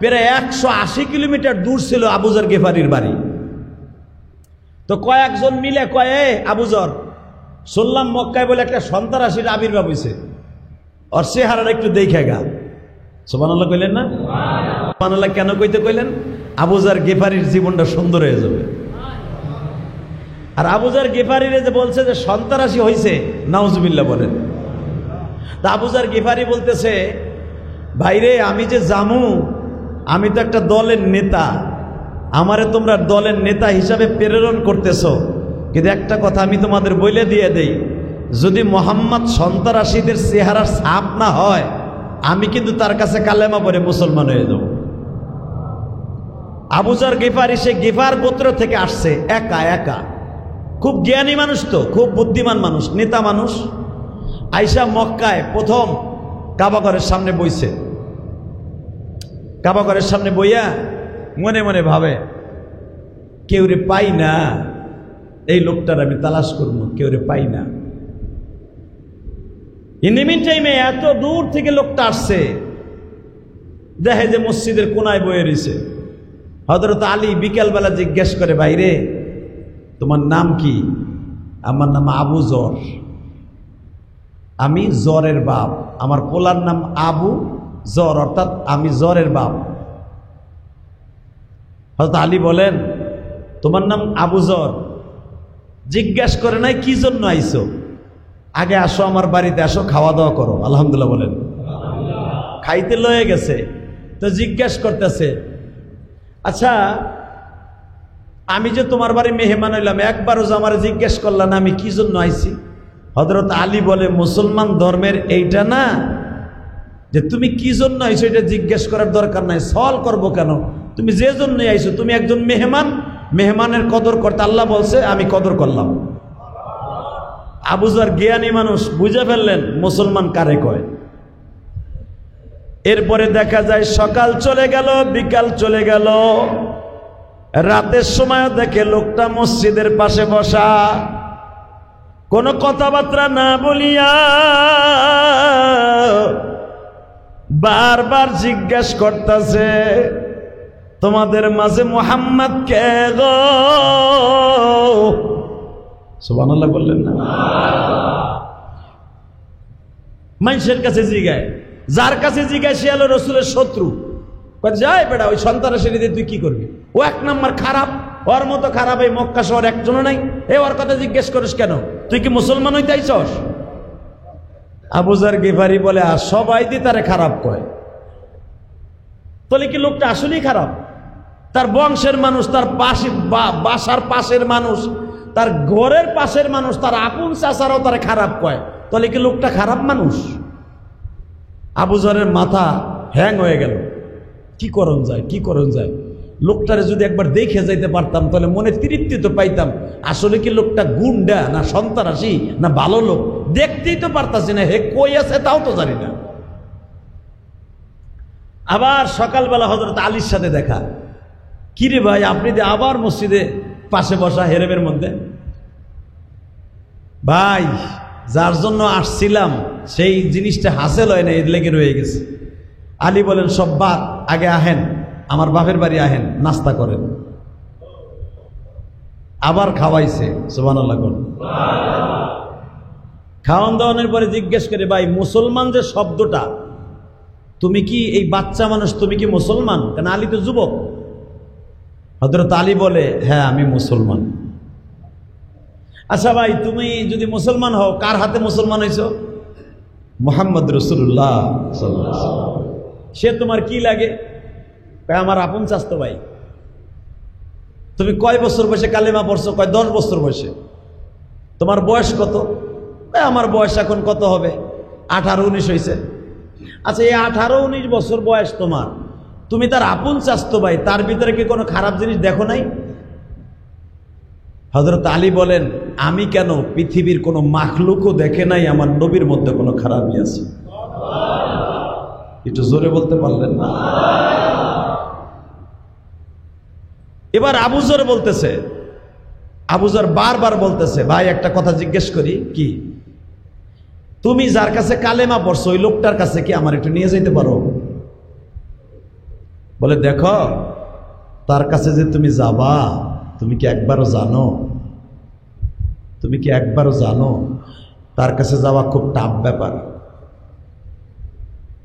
প্রায় 180 কিলোমিটার দূর ছিল আবু যার গিফারির বাড়ি। তো কয়েকজন মিলে কয়, এ আবু যার, শুনলাম মক্কায় বলে একটা সন্ত্রাসীর আবির্ভাব হয়েছে, আর চেহারাটা একটু দেখে গা। সুবহানাল্লাহ কইলেন না? সুবহানাল্লাহ কেন কইতে কইলেন? আবু যার গিফারির জীবনটা সুন্দর হয়ে যাবে। আর আবু যার গিফারিরে যে বলছে যে সন্ত্রাসী হয়েছে, নাউজুবিল্লাহ বলেন। তা আবু যার গিফারি বলতেছে, ভাইরে আমি যে জামু, আমি তো একটা দলের নেতা, আমারে তোমরা দলের নেতা হিসাবে প্রেরণ করতেছ, কিন্তু একটা কথা আমি তোমাদের বলে দিয়ে দেই, যদি মোহাম্মদ সন্ত্রাসীদের চেহারার ছাপ না হয়, আমি কিন্তু তার কাছে কালেমা পড়ে মুসলমান হয়ে যাব। আবু যর গিফারি, সে গিফার গোত্র থেকে আসছে, একা একা, খুব জ্ঞানী মানুষ, তো খুব বুদ্ধিমান মানুষ, নেতা মানুষ। আইসা মক্কায় প্রথম কাবাঘরের সামনে বইছে। কাবাঘরের সামনে বইয়া মনে মনে ভাবে, কেউ রে পাই না, এই লোকটার আমি তালাশ করবো, কেউ রে পাই না। ইন দ্য মিন টাইমে এত দূর থেকে লোকটা আসছে, দেখে যে মসজিদের কোনায় বয়ে রয়েছে। হযরত আলী বিকেলবেলা জিজ্ঞেস করে, ভাইরে তোমার নাম কি? আমার নাম আবু যর, আমি জরের বাপ, আমার পোলার নাম আবু যর, অর্থাৎ আমি জরের বাপ। হযরত আলী বলেন, তোমার নাম আবু যর, জিজ্ঞেস করে নাই কি জন্য আইছো, আগে আসো আমার বাড়িতে, আসো খাওয়া দাওয়া করো। আলহামদুলিল্লাহ বলেন। খাইতে লয়ে গেছে, তো জিজ্ঞেস করতেছে, আচ্ছা আমি যে তোমার বাড়ি মেহমান হইলাম, একবারও যে আমার জিজ্ঞেস করলাম আমি কি জন্য আইছি? হযরত আলী বলে, মুসলমান ধর্মের এইটা না যে তুমি কি জন্য আইছো এটা জিজ্ঞেস করার দরকার নাই, সওয়াল করবো কেন? তুমি যে জন্য আইছো, তুমি একজন মেহমান, মেহমানের কদর করতে আল্লাহ বলছে, আমি কদর করলাম। আবু যর জ্ঞানী মানুষ, বুঝে ফেললেন মুসলমান কারে কয়। এরপরে দেখা যায় সকাল চলে গেল, বিকাল চলে গেল, রাতের সময় দেখে লোকটা মসজিদের পাশে বসা, কোনো কথাবার্তা না বলিয়া বারবার জিজ্ঞেস করতেছে, তোমাদের মাঝে মুহাম্মদ কে গো? সুবহানাল্লাহ বললেন না? মানুষের কাছে জিগায়, যার কাছে জিজ্ঞাসা সে হলো রসুলের শত্রু। যায় বেটা, ওই সন্ত্রাসীদের তুই কি করবি? ও এক নম্বর খারাপ, ওর মতো খারাপ এই মক্কা শহর একজনও নাই, এ ওর কথা জিজ্ঞেস করিস কেন? তুই কি মুসলমান হইতে আইছস? আবু যর গিফারি বলে, আর সবাই দি তারে খারাপ কয়, তাহলে কি লোকটা আসলেই খারাপ? তার বংশের মানুষ, তার পাশে বাসার পাশের মানুষ, তার ঘরের পাশের মানুষ, তার আপন চাচারাও তারে খারাপ কয়, তাহলে কি লোকটা খারাপ মানুষ? আবু যরের মাথা হ্যাং হয়ে গেল, কি করণ যায়, কি করণ যায়? লোকটারে যদি একবার দেখে যাইতে পারতাম তাহলে মনে তৃপ্তি তো পাইতাম। আসলে কি লোকটা গুন্ডা না সন্ত্রাসী না ভালো লোক, দেখতেই তো পারতাছি না, হে কই আছে তাও তো জানি না। আবার সকালবেলা হযরত আলীর সাথে দেখা, কিরে ভাই আপনি যে আবার মসজিদে পাশে বসা হেরেমের মধ্যে? ভাই যার জন্য আসছিলাম সেই জিনিসটা হাসিল হয় না, এর লেগে রয়ে গেছে। আলী বলেন, সব বাদ, আগে আহেন আমার বাপের বাড়ি, আহেন নাস্তা করেন। আবার খাওয়াইছে। সুবহানাল্লাহ। খাওয়ান দাওয়ানোর পরে জিজ্ঞেস করে, ভাই মুসলমান যে শব্দটা, তুমি কি এই বাচ্চা মানুষ, তুমি কি মুসলমান? কেন আলী তো যুবক। হযরত আলী বলে, হ্যাঁ আমি মুসলমান। আচ্ছা ভাই তুমি যদি মুসলমান হও, কার হাতে মুসলমান হয়েছ? মুহাম্মদ রাসূলুল্লাহ সাল্লাল্লাহু আলাইহি ওয়াসাল্লাম। সে তোমার কি লাগে? আমার আপন চাচতো ভাই। তুমি কয় বছর বয়সে কালেমা পড়ছো? কয় 10 বছর বয়সে। তোমার বয়স কত? আমার বয়স এখন কত হবে? 18-19 হয়েছে। আচ্ছা এই 18-19 বছর বয়স তোমার, তুমি তার আপন চাচতো ভাই, তার ভিতরে কি কোনো খারাপ জিনিস দেখো নাই? হযরত আলী বলেন, আমি কেন, পৃথিবীর কোনো মাখলুকও দেখে নাই আমার নবীর মধ্যে কোনো খারাপই আছে। একটু জোরে বলতে পারলেন না? এবার আবু যর বলতেছে, আবু যর বারবার বলতেছে, ভাই একটা কথা জিজ্ঞেস করি, কি তুমি যার কাছে কালেমা পড়ছো ওই লোকটার কাছে কি আমার একটু নিয়ে যেতে পারো? বলে, দেখো তার কাছে যে তুমি যাবা, তুমি কি একবারও জানো, তুমি কি একবারও জানো তার কাছে যাওয়া খুব টাফ ব্যাপার?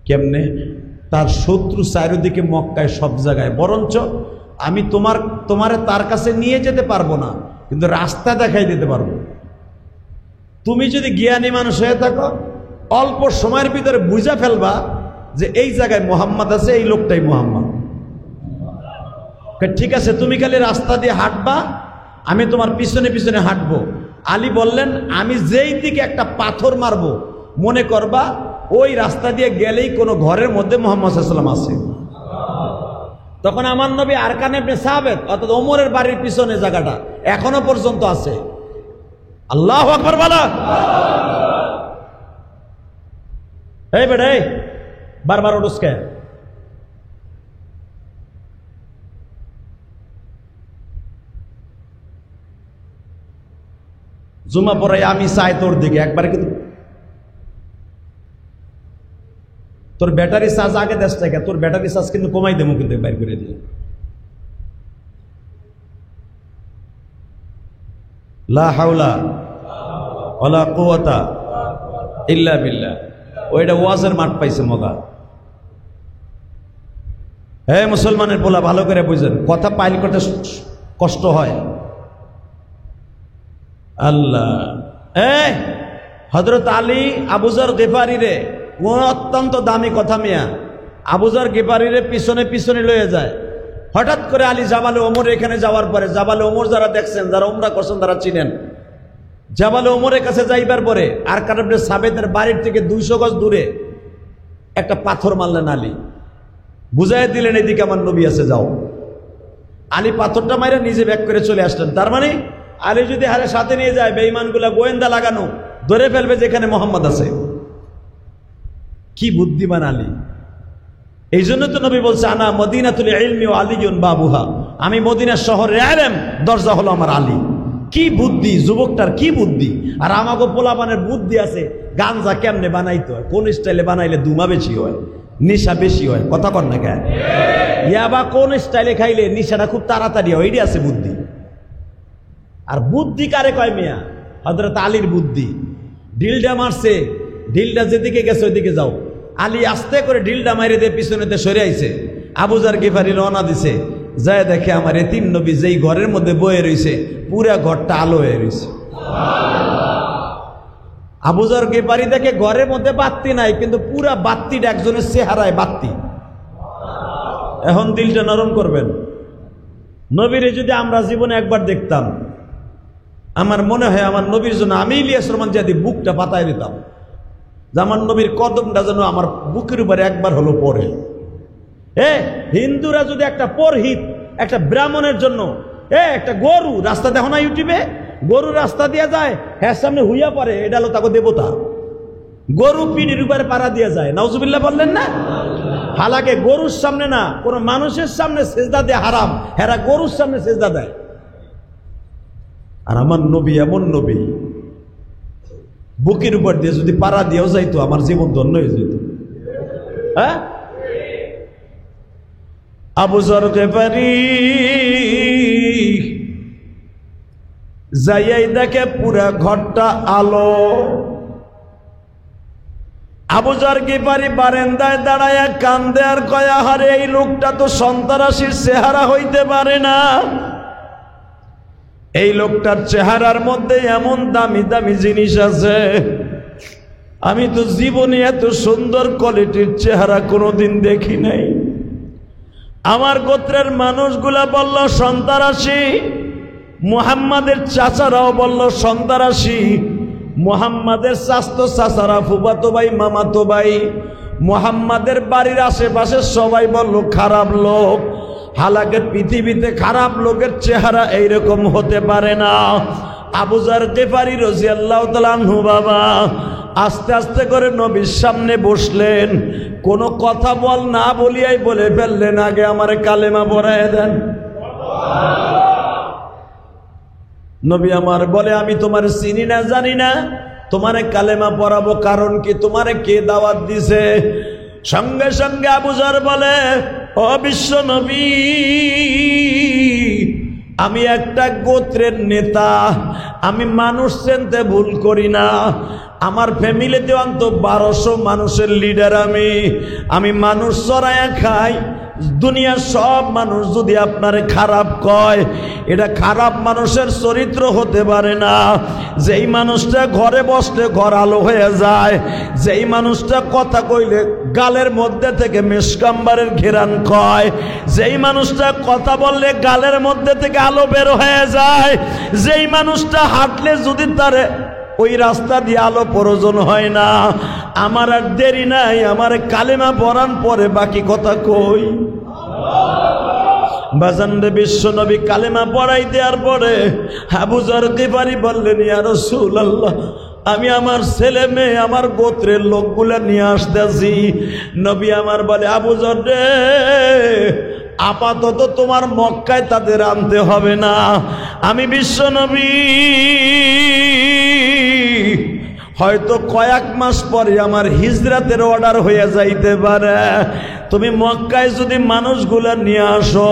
কেমনে? তার শত্রু চারিদিকে মক্কায় সব জায়গায়, বরঞ্চ আমি তোমারে তার কাছে নিয়ে যেতে পারবো না, কিন্তু রাস্তা দেখাই দিতে পারবো। তুমি যদি জ্ঞানী মানুষ হয়ে থাকো, অল্প সময়ের ভিতরে বুঝা ফেলবা যে এই জায়গায় মুহাম্মদ আছে, এই লোকটাই মুহাম্মদ। ঠিক আছে, তুমি খালি রাস্তা দিয়ে হাঁটবা, আমি তোমার পিছনে পিছনে হাঁটবো। আলী বললেন, আমি যেই দিকে একটা পাথর মারবো মনে করবা ওই রাস্তা দিয়ে গেলেই কোনো ঘরের মধ্যে মুহাম্মদ সাল্লাল্লাহু আলাইহি ওয়াসাল্লাম আছে। তখন আমার নবী আরকান ইবনে সাবিত অর্থাৎ ওমরের বাড়ির পিছনে জায়গাটা এখনো পর্যন্ত আছে। আল্লাহু আকবার বলা। এই বেটা, এই বারবার ওঠোসকে? জুমা পড়াই আমি চাই তোর দিকে একবার, কিন্তু তোর ব্যাটারি চার্জ আগে দেশ থেকে, তোর ব্যাটারি চার্জ কিন্তু কমাই দেবো কিন্তু বাইর করে দিয়ে। লা হাওলা ওয়ালা কুওয়াতা ইল্লা বিল্লাহ। ওইটা ওয়াজের মাঠ পাইছে মগা। হে মুসলমানের পোলা, ভালো করে বুঝেন, কথা পাইল করতে কষ্ট হয়। আল্লাহ, হযরত আলী আবু যর গিফারী রে, অত্যন্ত দামি কথা মিয়া, আবু যর গিফারী রে পিছনে পিছনে লয়ে যায়। হঠাৎ করে আলী জাবালে ওমর এখানে যাওয়ার পরে, জাবালে ওমর যারা দেখছেন, যারা উমরা করছেন তারা চিনেন, জাবালে ওমরের কাছে যাইবার পরে আরকান ইবনে সাবিতের বাড়ির থেকে 200 গজ দূরে একটা পাথর মারলেন আলী, বুঝাই দিলেন এদিকে আমার নবী আছে, যাও। আলী পাথরটা মাইরা নিজে ব্যাক করে চলে আসলেন। তার মানে আলী যদি হারে সাথে নিয়ে যায়, বেঈমানগুলা গোয়েন্দা লাগানো ধরে ফেলবে যেখানে মোহাম্মদ আছে। কি বুদ্ধিমান আলী! এই জন্য তো নবী বলছে, আনা মদিনাতুল ইলমি ওয়া আলিয়ুন বাবুহা, আমি মদিনার শহরের ইলম, দরজা হলো আমার আলী। কি বুদ্ধি যুবকটার, কি বুদ্ধি! আর আমাকে পোলাপানের বুদ্ধি আছে, গাঞ্জা কেমনে বানাইতে হয়, কোন স্টাইলে বানাইলে দুমা বেশি হয়, নেশা বেশি হয়, কথা কর না কেন? ইয়াবা কোন স্টাইলে খাইলে নেশাটা খুব তাড়াতাড়ি হয়, এটাই আছে বুদ্ধি। আর বুদ্ধি কারে কয় মিয়া? হযরত আলীর বুদ্ধি। ঢিলটা মারছে, ঢিলটা যেদিকে গেছে ওইদিকে যাও। আলী আস্তে করে ঢিলটা মাইরে দিয়ে পিছনেতে সরে আইছে। আবু যর গিফারী রওনা দিছে, যায় দেখে আমার এতিম নবী যেই ঘরের মধ্যে বয়ে রয়েছে, পুরা ঘরটা আলো হয়ে রয়েছে। আবু যর গিফারী দেখে ঘরের মধ্যে বাতি নাই, কিন্তু পুরা বাতিটা একজনের চেহারায় বাতি। এখন দিলটা নরম করবেন। নবীরে যদি আমরা জীবনে একবার দেখতাম, আমার মনে হয় আমার নবীর জন্য আমি ইলিয়াস রহমান যদি বুকটা পাতায় দিতাম, যে আমার নবীর কদমটা যেন আমার বুকের উপরে একবার হলো পড়ে। হিন্দুরা যদি একটা পুরোহিত, একটা ব্রাহ্মণের জন্য একটা গরু রাস্তা দেখো না ইউটিউবে, গরু রাস্তা দিয়ে যায়, হ্যাঁ সামনে হুইয়া পড়ে, এটা হলো তাকে দেবতা। গরু পিঠের উপরে পাড়া দিয়ে যায়, নাউজুবিল্লাহ বললেন না? হালাকে গরুর সামনে না, কোন মানুষের সামনে সেজদা দেয় হারাম, হেরা গরুর সামনে সেজদা দেয়। আর আমার নবী এমন নবী, বুকের উপর দিয়ে যদি পাড়া দিয়েও যাইতো, আমার জীবন ধন্য হয়ে যেত। হ্যাঁ, আবু যর গিফারী যাইয়াই দেখে পুরা ঘরটা আলো। আবু যর গিফারী বারান্দায় দাঁড়ায়া কান্দে আর কয়া, হারে এই লোকটা তো সন্ত্রাসীর চেহারা হইতে পারে না। এই লোকটার চেহারার মধ্যে এমন দামি দামি জিনিস আছে, আমি তো জীবনে এত সুন্দর কোয়ালিটির চেহারা কোনোদিন দেখি নাই। আমার গোত্রের মানুষগুলা বলল সন্ত্রাসী, মুহাম্মাদের চাচারাও বলল সন্ত্রাসী, মুহাম্মাদের চাচতো চাচারা, ফুফাতো ভাই, মামাতো ভাই, মুহাম্মাদের বাড়ির আশেপাশে সবাই বলল খারাপ লোক। হালাকে পৃথিবীতে খারাপ লোকের চেহারা এইরকম হতে পারে না। আবু যর গিফারী রাদিয়াল্লাহু তাআলা আনহু বাবা আস্তে আস্তে করে নবীর সামনে বসলেন, কোনো কথা বল না বলিয়াই বলে ফেললেন, আগে আমার কালেমা পড়ায় দেন। নবী আমার বলে, আমি তোমার চিনি না জানি না, তোমারে কালেমা পড়াবো, কারণ কি? তোমারে কে দাওয়াত দিছে? সঙ্গে সঙ্গে আবু যর বলে, ও বিশ্ব নবী, আমি একটা গোত্রের নেতা, আমি মানুষ চিনতে ভুল করি না। আমার ফ্যামিলিতে অন্তত 1200 মানুষের লিডার, আমি মানুষ চড়াইয়া খাই, দুনিয়ার সব মানুষ যদি আপনার খারাপ কয়, এটা খারাপ মানুষের চরিত্র হতে পারে না। যেই মানুষটা ঘরে বসলে ঘর আলো হয়ে যায়, যেই মানুষটা কথা কইলে গালের মধ্যে থেকে মেশকাম্বারের ঘেরান কয়, যেই মানুষটা কথা বললে গালের মধ্যে থেকে আলো বের হয়ে যায়, যেই মানুষটা হাঁটলে যদি তার ওই রাস্তা দিয়ে আলো প্রয়োজন হয় না, আমার আর দেরি নাই, আমার কালেমা পড়ান পরে বাকি কথা কই। বাজানরে বিশ্ব নবী কালেমা পড়াই দেওয়ার পরে আবু যর গিফারি বললেন, ইয়া রাসূলুল্লাহ, আমি আমার ছেলে মেয়ে আমার গোত্রের লোকগুলা নিয়ে আসতেছি। নবী আমার বলে, আবু যর রে, আপাতত তোমার মক্কায় তাদের আনতে হবে না, আমি বিশ্ব নবী হয়তো কয়েক মাস পরে আমার হিজরাতের অর্ডার হয়ে যাইতে পারে। তুমি মক্কায় যদি মানুষগুলা নিয়ে আসো,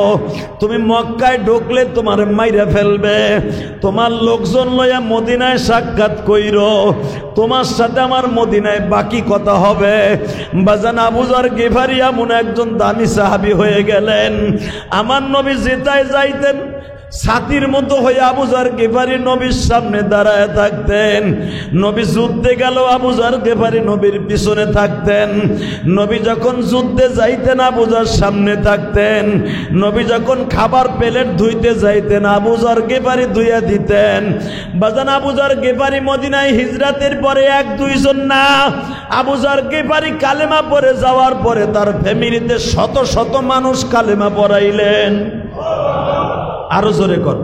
তুমি মক্কায় ঢুকলে তোমার মাইরা ফেলবে, তোমার লোকজন লইয়া মদিনায় সাক্ষাৎ কইরো, তোমার সাথে আমার মদিনায় বাকি কথা হবে। বাজান আবু যর গিফারি এমন একজন দামি সাহাবী হয়ে গেলেন, আমার নবী যেটায় যাইতেন ছাতির মতো হয়ে আবু যর গিফারি নবীর সামনে দাঁড়ায় থাকতেন। নবী যুদ্ধে গেল, আবু যর গিফারি নবীর পিছনে থাকতেন। নবী যখন যুদ্ধে যাইতেন, আবু যর সামনে থাকতেন। নবী যখন খাবার প্লেট ধুইতে যাইতেন, আবু যর গিফারি ধুইয়া দিতেন। বাজান আবু যর গিফারি মদিনায় হিজরাতের পরে এক দুইজন না, আবু যর গিফারি কালেমা পড়ে যাওয়ার পরে তার ফ্যামিলিতে শত শত মানুষ কালেমা পড়াইলেন। আরো জোরে কর।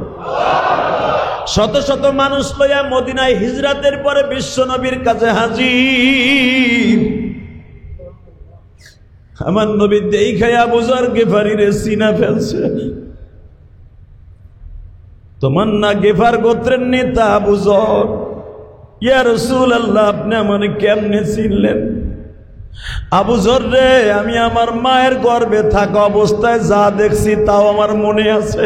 শত শত মানুষ লইয়া মদিনায় হিজরাতের পরে বিশ্ব নবীর কাছে হাজির। আমার নবী দেখায় আবু যর গিফারিরে চিনা ফেলছে। তোমার না গিফার গোত্রের নেতা আবু যর। ইয়া রাসূলুল্লাহ, আপনি আমারে কেমনে চিনলেন? আবু যর রে, আমি আমার মায়ের গর্ভে থাকা অবস্থায় যা দেখছি তাও আমার মনে আছে।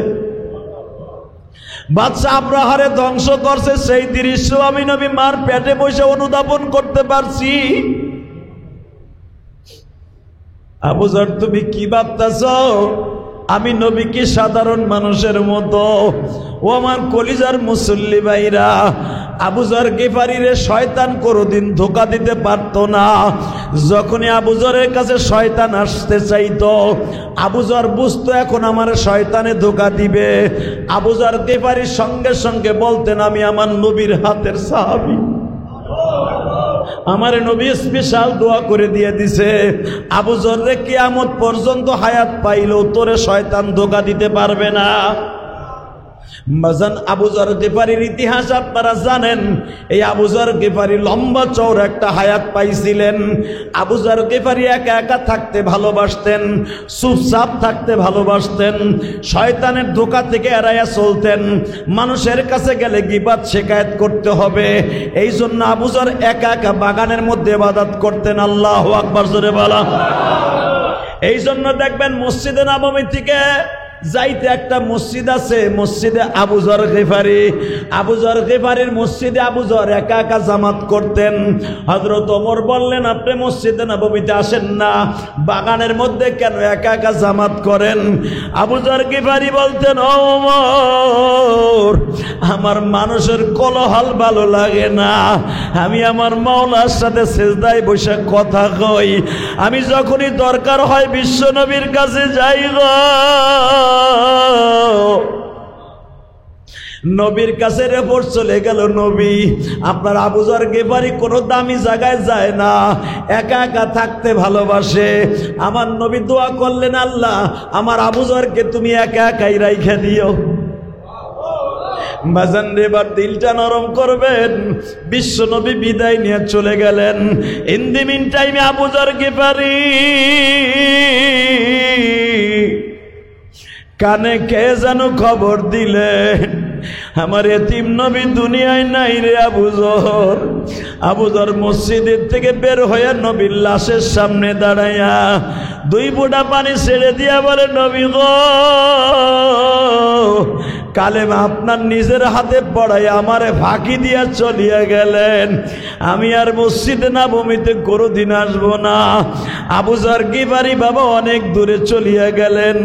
বাদশা আব্রাহারে ধ্বংস করছে, সেই দৃশ্য আমি নবী মার পেটে বসে অনুধাবন করতে পারছি। আবু যর, তুমি কি ভাবতেছ আমি নবী কি সাধারণ মানুষের মতো? ও আমার কলিজার মুসল্লি ভাইরা, আবু যর গিফারিরে শয়তান কোনোদিন ধোঁকা দিতে পারত না। যখনই আবু যরের কাছে শয়তান আসতে চাইতো, আবু যর বুঝতো এখন আমার শয়তানে ধোঁকা দিবে। আবু যর গিফারির সঙ্গে সঙ্গে বলতেন, আমি আমার নবীর হাতের সাহাবী, আমার নবী স্পেশাল দোয়া করে দিয়ে দিছে, আবু যর রে কিয়ামত পর্যন্ত হায়াত পাইলেও তোরে শয়তান ধোঁকা দিতে পারবে না। বাজান আবু যর গিফারির ইতিহাস আপনারা জানেন। এই আবু যর গিফারি লম্বা চওড়া একটা হায়াত পাইছিলেন। আবু যর গিফারি একা একা থাকতে ভালোবাসতেন, চুপচাপ থাকতে ভালোবাসতেন, শয়তানের ধোঁকা থেকে এড়াইয়া চলতেন। মানুষের কাছে গেলে গীবাত শিকায়েত করতে হবে, এই জন্য আবু যর একা একা বাগানের মধ্যে ইবাদত করতেন। আল্লাহু আকবার, জোরে বলা। এই জন্য দেখবেন মসজিদে নববী থেকে যাইতে একটা মসজিদ আছে, মসজিদে আবু যর গিফারি। আবু যর গিফারির মসজিদে আবু যর একা একা জামাত করতেন। হযরত ওমর বললেন, আপনি মসজিদে নববীতে আসেন না, বাগানের মধ্যে কেন একা একা জামাত করেন? আবু যর গিফারি বলতেন, ও ওমর, আমার মানুষের কোলাহল ভালো লাগে না, আমি আমার মাওলার সাথে সিজদায় বসে কথা কই। আমি যখনই দরকার হয় বিশ্ব নবীর কাছে যাই গো, নবীর কাছে রিপোর্ট চলে গেল, নবী আপনার আবু যর গিফারি কোনো দামি জায়গায় যায় না, একা একা থাকতে ভালোবাসে। আমার নবী দোয়া করলেন, আল্লাহ আমার আবু যরকে তুমি একা একাই রাইখা দিও। বাজান রে, এবার দিলটা নরম করবেন। বিশ্ব নবী বিদায় নিয়ে চলে গেলেন। ইন দি মিন টাইমে আবু যর গিফারি কানে কে যেন খবর দিলেন, আমার এতিম নবী দুনিয়ায় নাই রে আবু যর। আবু যর মসজিদের থেকে বের হয়ে নবীর লাশের সামনে দাঁড়াইয়া দুই বুড়া পানি ছেড়ে দিয়া বলে, নবী গো, কালেমা আপনার নিজের হাতে পড়াই আমারে ফাঁকি দিয়া চলিয়া গেলেন, আমি আর মসজিদে নববীতে কোনোদিন আসবো না। আবু যর গিফারি বাবা অনেক দূরে চলিয়া গেলেন।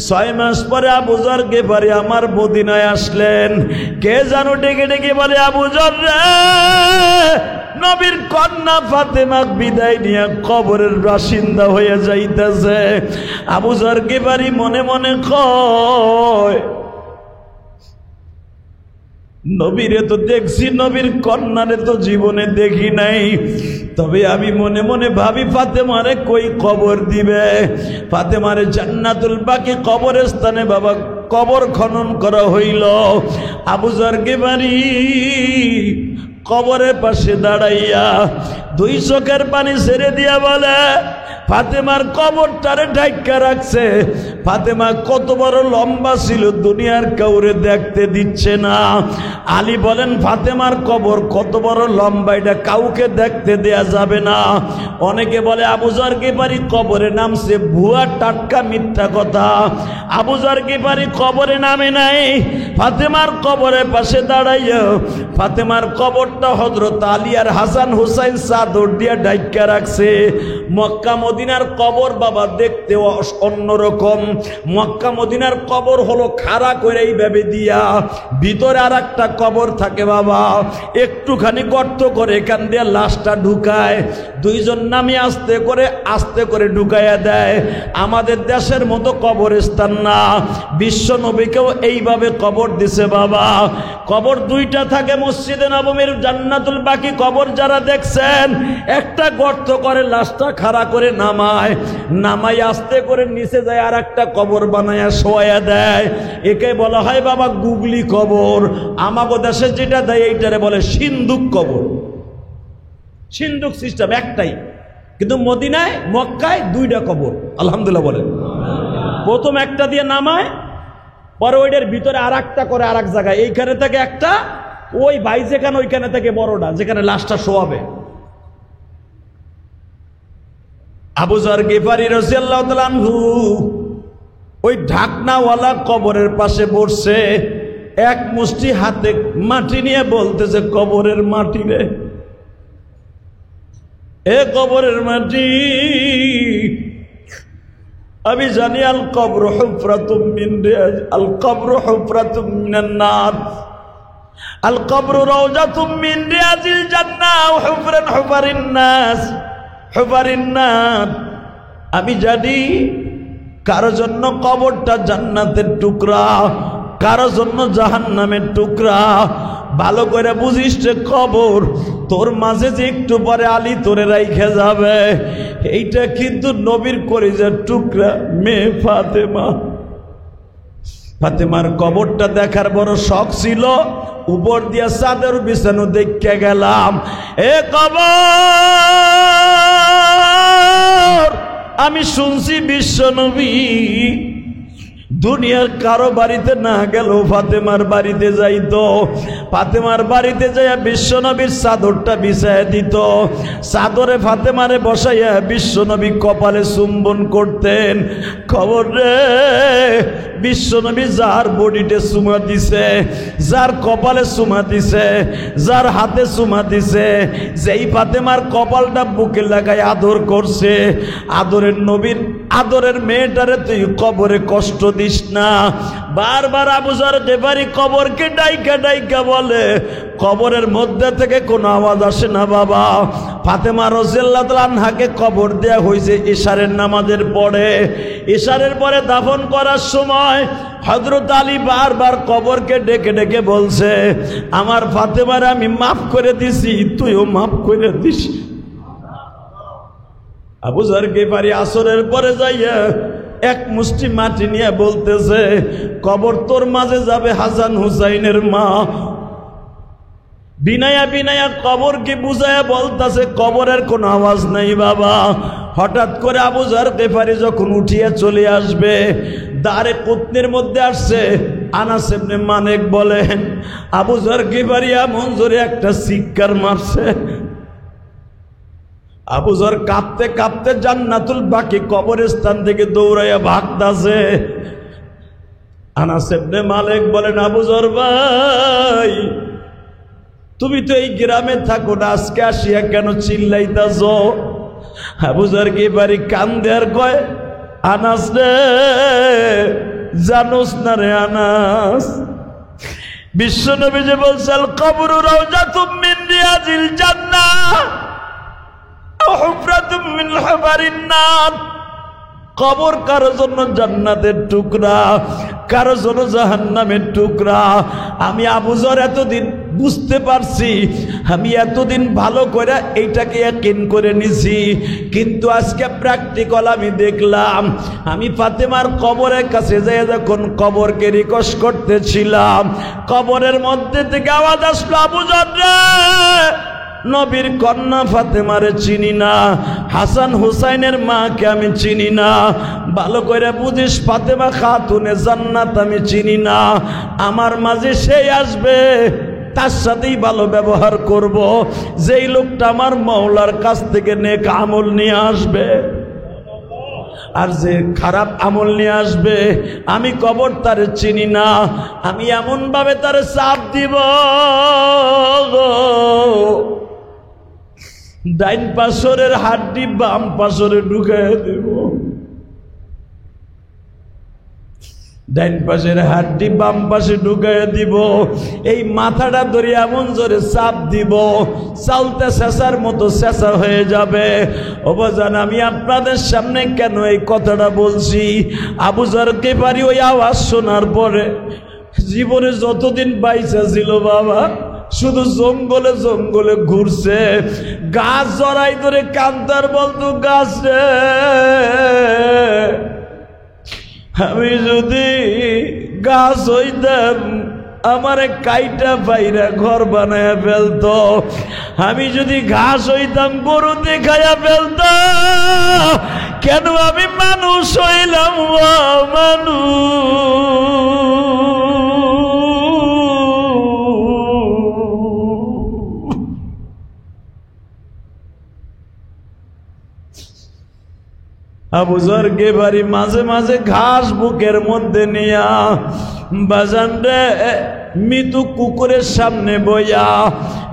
6 মাস পরে আবু যর গিফারি আমার মদিনায় আসলেন। কে জানো ডেকে ডেকে বলে, আবু যর রে, নবীর কন্যা ফাতেমা বিদায় নিয়ে কবরের বাসিন্দা হয়ে যাইতেছে। আবু যর গিফারি মনে মনে কয়, নবীরে তো দেখছি, নবীর কন্যারে তো জীবনে দেখি নাই, তবে আমি মনে মনে ভাবি ফাতেমারে কই কবর দিবে। ফাতেমারে জান্নাতুল বাকি কবরস্থানে বাবা কবর খনন করা হইল। আবু যর গিফারি কবরের পাশে দাঁড়াইয়া 2 চোখের পানি ছেড়ে দিয়া বলে, ফাতেমার কবরটারে ঢাইকা রাখছে। ফাতেমা কত বড় লম্বা ছিল, দুনিয়ার কাউরে দেখতে দিচ্ছে না। আলী বলেন, ফাতেমার কবর কত বড় লম্বা, এটা কাউকে দেখতে দেয়া যাবে না। অনেকে বলে আবু যর গিফারি কবরে নামছে, ভুয়া টাটকা মিথ্যা কথা। আবু যর গিফারি কবরে নামে নাই, ফাতেমার কবরের পাশে দাঁড়াইয়া ফাতেমার কবরটা হযরত আলী আর হাসান হুসাইন চাদর দিয়া ঢাইকা রাখছে। মক্কা মদিনার কবর বাবা দেখতে অন্যরকম। মক্কা মদিনার কবর হলো খাড়া করে এইভাবে দিয়া, ভিতরে আর একটা কবর থাকে বাবা, একটুখানি গর্ত করে এখান দিয়ে লাশটা ঢুকায়। 2 জন নামি আস্তে করে ঢুকাইয়া দেয়। আমাদের দেশের মতো কবরস্থান না, বিশ্ব নবীকেও এইভাবে কবর দিছে বাবা। কবর 2টা থাকে মসজিদে নববীর জান্নাতুল বাকি কবর যারা দেখছেন, একটা গর্ত করে লাশটা খাড়া করে নামায় আস্তে করে নিচে যায় আর একটা কবর বানায়া শোয়া দেয়। একে বলা হয় বাবা গুগলি কবর। আমাগো দেশে যেটা দেয় এইটারে বলে সিন্দুক কবর। সিন্দুক সিস্টেম একটাই, কিন্তু মদিনায় মক্কায় 2টা কবর। আলহামদুলিল্লাহ বলেন। প্রথম একটা দিয়ে নামায়, পরে ওইটার ভিতরে আর একটা করে আর এক জায়গায়, এইখানে থেকে একটা, ওই ভাই যেখানে ওইখানে থেকে বড়টা যেখানে লাশটা শোয়াবে। আবু যর গিফারি রাদিয়াল্লাহু তাআলা আনহু ওই ঢাকনাওয়ালা কবরের পাশে বসে এক মুষ্টি হাতে মাটি নিয়ে বলতেছে, কবরের মাটি রে, এ কবরের মাটি, আমি জানি আল কবর হুফরাতুম মিন রিয়াজ, আল কবর হুফরাতুম মিনান নার, আল কবর রাওজাতুম মিন রিয়াজিল জান্নাহ হুফরান হুফারিন নাস হুফারিন নার। আমি জানি কারো জন্য কবরটা জান্নাতের টুকরা, কারো জন্য জাহান্নামের টুকরা। ভালো করে বুঝিস যে কবর তোর মাঝে যে একটু পরে আলী তোরে রাইখে যাবে, এইটা কিন্তু নবীর কলিজার টুকরা মেয়ে ফাতেমা। ফাতেমার কবরটা দেখার বড় শখ ছিল, উপর দিয়া চাদর বিছানো দেখে গেলাম। এ কবর, আমি শুনছি বিশ্ব নবী দুনিয়ার কারো বাড়িতে না গেল ফাতেমার বাড়িতে যাইতো। ফাতেমার বাড়িতে যাইয়া বিশ্বনবীর চাদরটা বিছাইয়া দিত, চাদরে ফাতেমারে বসাইয়া বিশ্বনবী কপালে চুম্বন করতেন। খবর রে, বিশ্বনবী যার বডিতে চুমা দিছে, যার কপালে চুমা দিছে, যার হাতে চুমা দিছে, যেই ফাতেমার কপালটা বুকে লাগাই আদর করছে, আদরের নবীর আদরের মেয়েটারে তুই কবরে কষ্ট দিস না। বারবার আবু যর গিফারি কবরকে ডাইকা ডাইকা বলে, কবরের মধ্যে থেকে কোনো আওয়াজ আসে না বাবা। ফাতেমা রাদিয়াল্লাহু তাআলা আনহাকে কবর দেয়া হয়েছে ইশারের নামাজের পরে। ইশারের পরে দাফন করার সময় হযরত আলী বারবার কবরকে ডেকে ডেকে বলছে, আমার ফাতেমারে আমি মাফ করে দিছি, তুইও মাফ করে দিস। আবু যর গিফারি আসরের পরে যাইয়া এক মুষ্টি মাটি নিয়ে বলতেছে, কবর তোর মাঝে যাবে হাসান হুসাইনের মা। বিনায়া বিনায়া কবরকে বুঝায়া বলতেছে, কবরের কোনো আওয়াজ নাই বাবা। হঠাৎ করে আবু যর গিফারি যখন উঠিয়া চলে আসবে, দারে কুতনির মধ্যে আসছে। আনাস ইবনে মালিক বলেন, আবু যর গিফারি এমন জোরে একটা চিৎকার মারছে, আবু যর কাঁপতে কাঁপতে জান্নাতুল বাকি কবরস্থান থেকে দৌড়াইয়া ভাগতাছে। আনাস ইবনে মালিক বলেন, আবু যর ভাই, তুমি তো এই গ্রামে থাকো না, আজকে আসিয়া কেন চিল্লাইতাছ? আবু যর গিফারি কান্দে আর কয়, আনাস রে, জানোস না রে আনাস, বিশ্বনবী যে বলছে, আল কবরু রাউজাতুম মিন রিয়াজিল জান্নাহ আও হুফরাতুম মিন হুফারিন নার। কবর কারো জন্য জান্নাতের টুকরা, কারো জন্য জাহান্নামের টুকরা। আমি আবু যর এতদিন বুঝতে পারছি, আমি এতদিন ভালো করে এইটাকে ইয়াকিন করে নিছি, কিন্তু আজকে প্র্যাকটিক্যাল আমি দেখলাম। আমি ফাতেমার কবরের কাছে যাই যখন কবরকে রিকোয়েস্ট করতেছিলাম, কবরের মধ্যে থেকে আওয়াজ আসলো, আবু যর রে, নবীর কন্যা ফাতেমারে চিনি না, হাসান হুসাইনের মাকে আমি চিনি না, ভালো করে বুঝিস ফাতেমা খাতুনে জান্নাত আমি চিনি না। আমার মাঝে সেই আসবে, তার সাথেই ভালো ব্যবহার করব, যেই লোকটা আমার মাওলার কাছ থেকে নেক আমল নিয়ে আসবে। আর যে খারাপ আমল নিয়ে আসবে, আমি কবর তারে চিনি না, আমি এমন ভাবে তারে চাপ দিব, ডাইন পাশরের হাড্ডি বাম পাশরে ঢুকাই দিব, ডাইন পাশের হাড্ডি বাম পাশে ঢুকাই দিব, এই মাথাটা ধরে এমন জোরে চাপ দিব, চালতে শেষার মতো শেষা হয়ে যাবে। ও বাজান, আমি আপনাদের সামনে কেন এই কথাটা বলছি? আবু যর গিফারি ওই আওয়াজ শোনার পরে জীবনে যতদিন বাইচা ছিল বাবা, শুধু জঙ্গলে জঙ্গলে ঘুরছে, গাছ জড়াই ধরে কান্দার বলতো, গাছ রে, আমি যদি গাছ হইতাম আমারে কাইটা বাইরা ঘর বানায়া ফেলতো, আমি যদি ঘাস হইতাম গরু দেখাইয়া ফেলতো, কেন আমি মানুষ হইলাম? মানুষ আবু যর গিফারি মাঝে মাঝে ঘাস বুকের মধ্যে নিয়া, বাজান রে, মৃত্যু কুকুরের সামনে বইয়া,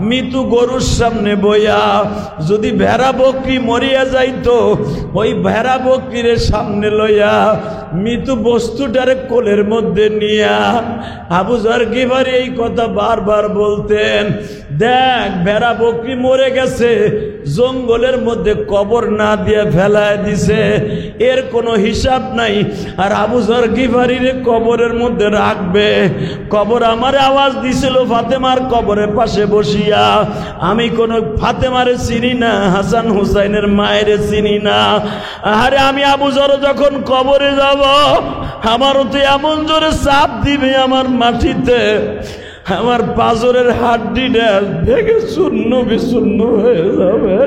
মৃত্যু গরুর সামনে বইয়া, যদি ভেড়া বকরি মরিয়া যাইতো, ওই ভেড়া বকরির সামনে লইয়া মৃত্যু বস্তুটারে কোলের মধ্যে নিয়া আবু যর গিফারি এই কথা বারবার বলতেন। দেখ, ভেড়া বকরি মরে গেছে, জঙ্গলের মধ্যে কবর না দিয়ে ফেলায় দিছে, এর কোনো হিসাব নাই, আর আবু যর গিফারির কবরের মধ্যে রাখবে। কবর আমার আওয়াজ দিছিল ফাতেমার কবরের পাশে বসিয়া, আমি কোনো ফাতেমারে চিনি না, হাসান হুসাইনের মায়ের চিনি না। আরে আমি আবু যর যখন কবরে যাব, আমারও তো এমন জোরে চাপ দিবে আমার মাটিতে, আমার পাজরের হাড্ডিটা ভেঙে শূন্য বিশূন্য হয়ে যাবে।